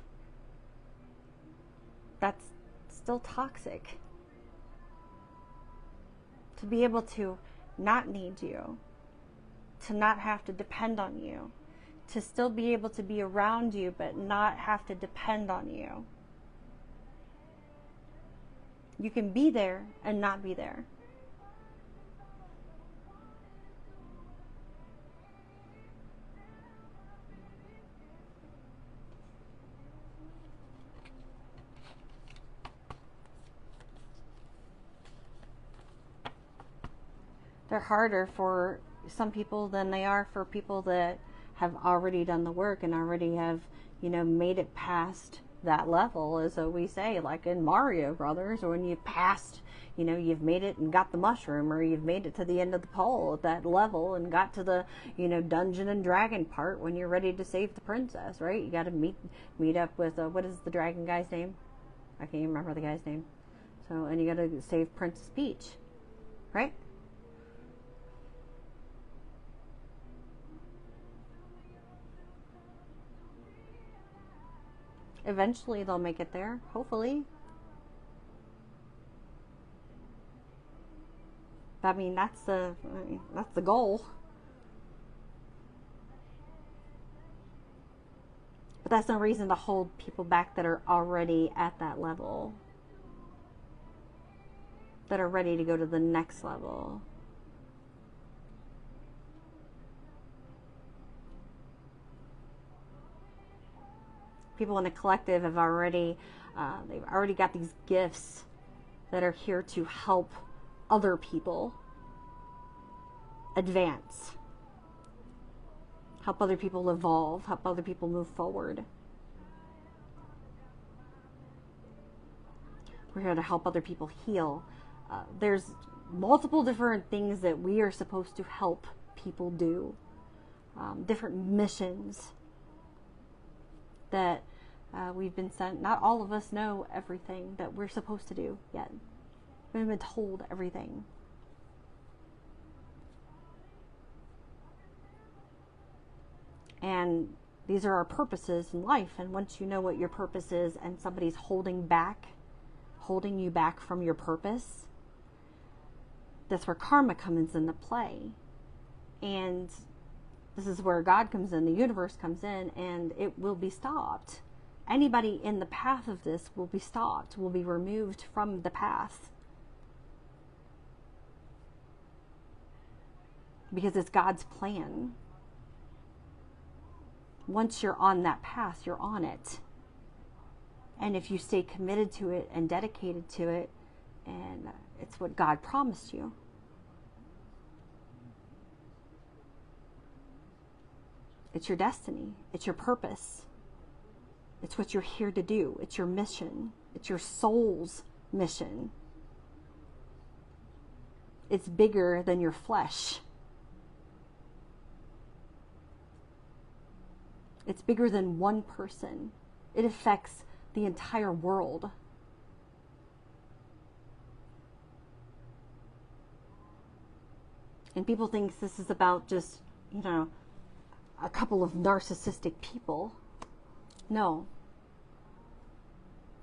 That's still toxic. To be able to not need you. To not have to depend on you. To still be able to be around you but not have to depend on you. You can be there and not be there. They're harder for some people than they are for people that have already done the work and already have, made it past that level, as we say, like in Mario Brothers, or when you passed, you've made it and got the mushroom, or you've made it to the end of the pole at that level and got to the, Dungeon and Dragon part when you're ready to save the princess, right? You got to meet up with, what is the dragon guy's name? I can't even remember the guy's name. So, and you got to save Princess Peach, right? Eventually they'll make it there, hopefully. I mean, that's the goal. But that's no reason to hold people back that are already at that level. That are ready to go to the next level. People in the collective have already They've already got these gifts that are here to help other people advance, help other people evolve, help other people move forward. We're here to help other people heal. There's multiple different things that we are supposed to help people do. Different missions that we've been sent. Not all of us know everything that we're supposed to do yet. We haven't been told everything. And these are our purposes in life. And once you know what your purpose is and somebody's holding you back from your purpose, that's where karma comes into play. And this is where God comes in, the universe comes in, and it will be stopped. Anybody in the path of this will be stopped, will be removed from the path. Because it's God's plan. Once you're on that path, you're on it. And if you stay committed to it and dedicated to it, and it's what God promised you. It's your destiny. It's your purpose. It's what you're here to do. It's your mission. It's your soul's mission. It's bigger than your flesh. It's bigger than one person. It affects the entire world. And people think this is about just, a couple of narcissistic people. No.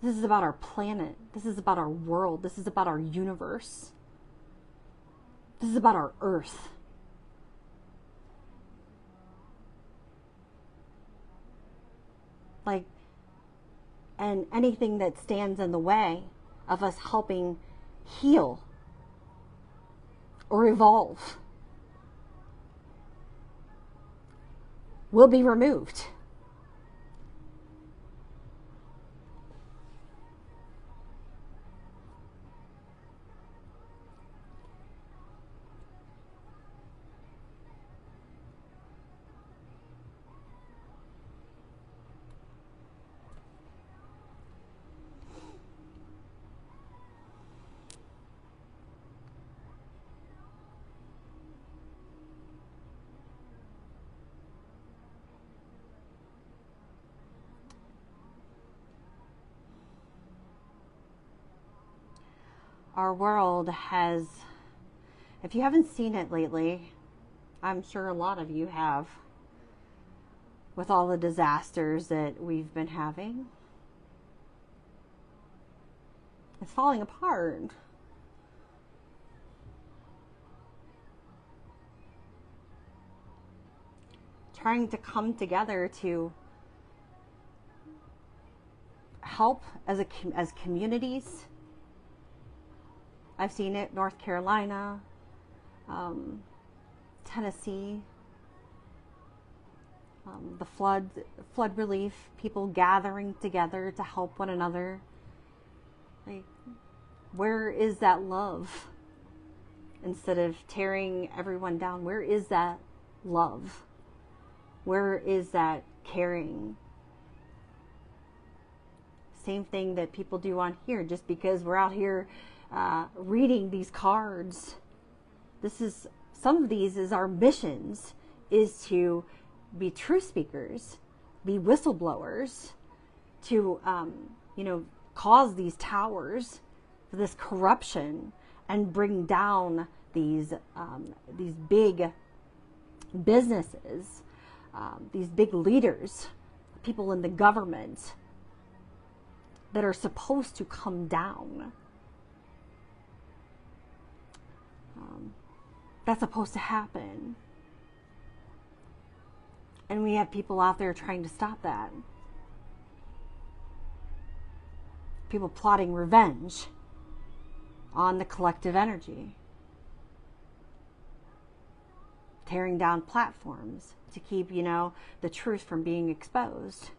This is about our planet. This is about our world. This is about our universe. This is about our earth. And anything that stands in the way of us helping heal or evolve will be removed. Our world has, if you haven't seen it lately, I'm sure a lot of you have, with all the disasters that we've been having. It's falling apart. Trying to come together to help as communities. I've seen it, North Carolina, Tennessee, the flood relief, people gathering together to help one another. Where is that love? Instead of tearing everyone down, where is that love? Where is that caring? Same thing that people do on here, just because we're out here reading these cards. Some of these is our missions, is to be truth speakers, be whistleblowers, to cause these towers for this corruption and bring down these big businesses, these big leaders, people in the government that are supposed to come down. That's supposed to happen. And we have people out there trying to stop that. People plotting revenge on the collective energy. Tearing down platforms to keep, the truth from being exposed.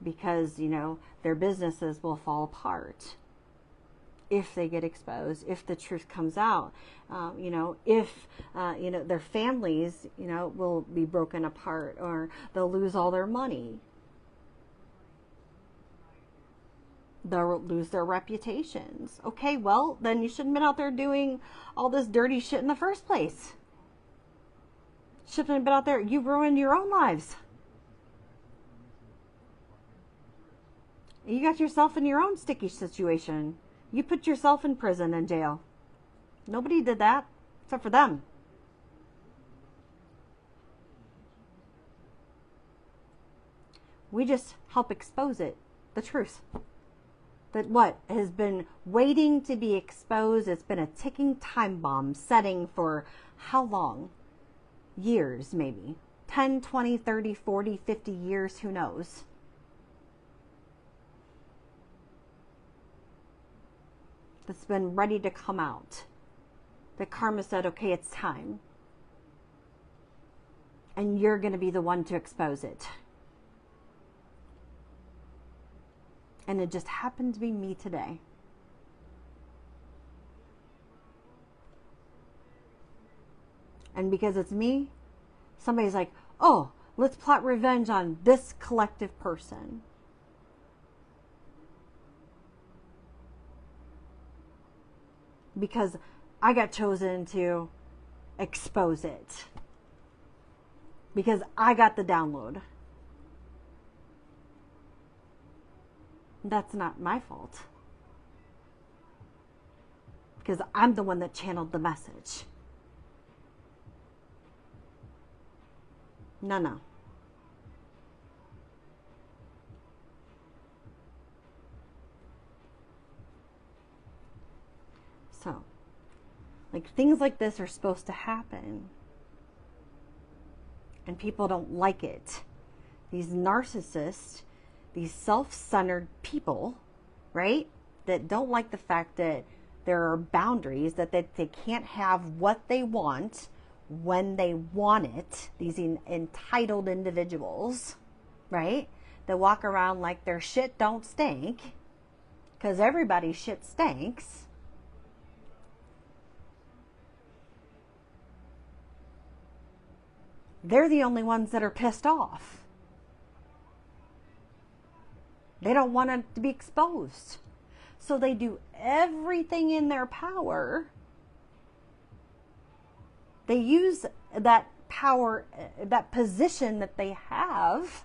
because, you know, their businesses will fall apart if they get exposed, if the truth comes out, you know, if, you know, their families, you know, will be broken apart, or they'll lose all their money. They'll lose their reputations. Okay, well, then you shouldn't have been out there doing all this dirty shit in the first place. Shouldn't have been out there. You ruined your own lives. You got yourself in your own sticky situation. You put yourself in prison and jail. Nobody did that except for them. We just help expose it, the truth. That what has been waiting to be exposed, it's been a ticking time bomb setting for how long? Years, maybe. 10, 20, 30, 40, 50 years, who knows? That's been ready to come out. That karma said, okay, it's time. And you're going to be the one to expose it. And it just happened to be me today. And because it's me, somebody's like, oh, let's plot revenge on this collective person. Because I got chosen to expose it. Because I got the download. That's not my fault. Because I'm the one that channeled the message. No. So, like, things like this are supposed to happen. And people don't like it. These narcissists, these self-centered people, right? That don't like the fact that there are boundaries, that they can't have what they want when they want it. These entitled individuals, right? That walk around like their shit don't stink, because everybody's shit stinks. They're the only ones that are pissed off. They don't want it to be exposed. So they do everything in their power. They use that power, that position that they have.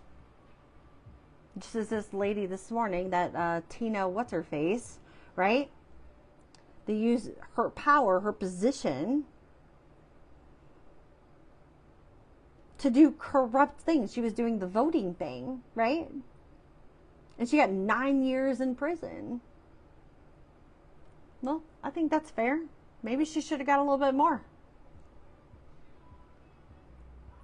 Just as this lady this morning, that Tina, what's her face, right? They use her power, her position, to do corrupt things. She was doing the voting thing, right? And she got 9 years in prison. Well, I think that's fair. Maybe she should have got a little bit more.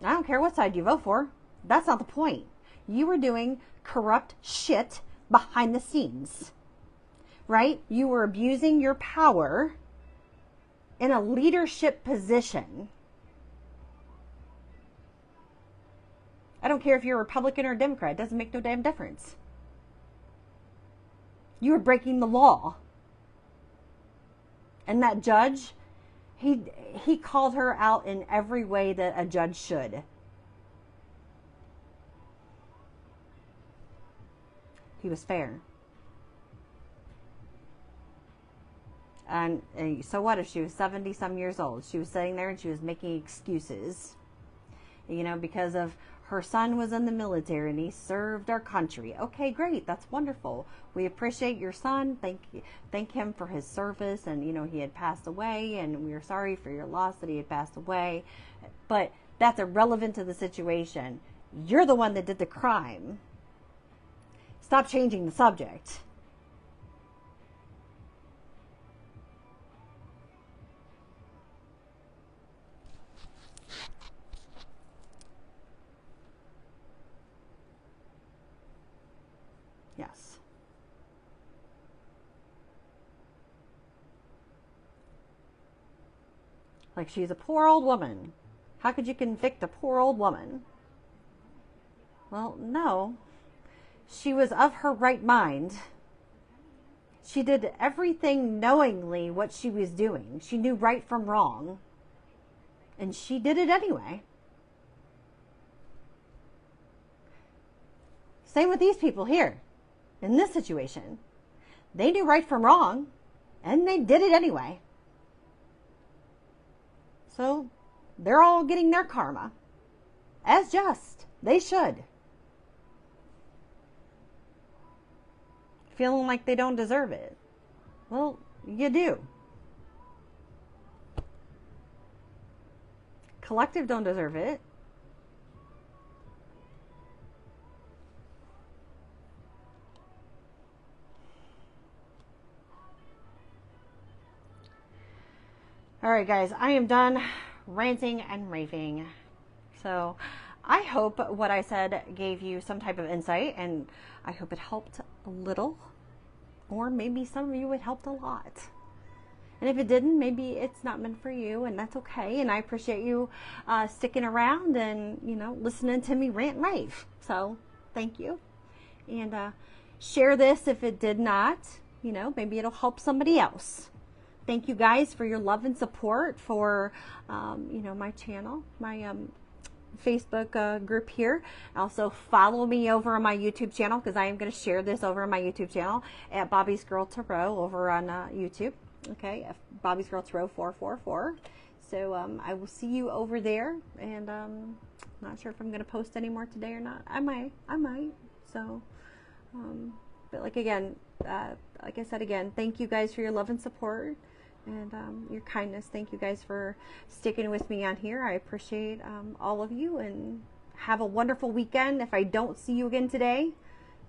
I don't care what side you vote for. That's not the point. You were doing corrupt shit behind the scenes, right? You were abusing your power in a leadership position. I don't care if you're a Republican or a Democrat. It doesn't make no damn difference. You were breaking the law. And that judge, he called her out in every way that a judge should. He was fair. And so what if she was 70 some years old? She was sitting there and she was making excuses. You know, because of her son was in the military and he served our country. Okay, great. That's wonderful. We appreciate your son. Thank him for his service. And, you know, he had passed away and we are sorry for your loss that he had passed away. But that's irrelevant to the situation. You're the one that did the crime. Stop changing the subject. Yes. Like, she's a poor old woman. How could you convict a poor old woman? Well, no. She was of her right mind. She did everything knowingly what she was doing. She knew right from wrong. And she did it anyway. Same with these people here. In this situation. They knew right from wrong. And they did it anyway. So they're all getting their karma. As just. They should. Feeling like they don't deserve it. Well, you do. Collective don't deserve it. All right, guys, I am done ranting and raving. So I hope what I said gave you some type of insight, and I hope it helped a little, or maybe some of you it helped a lot. And if it didn't, maybe it's not meant for you, and that's okay. And I appreciate you sticking around and, you know, listening to me rant and rave. So thank you. And share this if it did not. You know, maybe it'll help somebody else. Thank you guys for your love and support for, you know, my channel, my Facebook group here. Also follow me over on my YouTube channel, because I am going to share this over on my YouTube channel at Bobby's Girl Tarot over on YouTube. Okay, Bobby's Girl Tarot 444. So I will see you over there, and not sure if I'm going to post any more today or not. I might. So, but like again, like I said again, thank you guys for your love and support. And your kindness. Thank you guys for sticking with me on here. I appreciate all of you, and have a wonderful weekend. If I don't see you again today,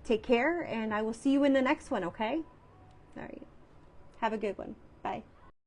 take care, and I will see you in the next one, okay? All right. Have a good one. Bye.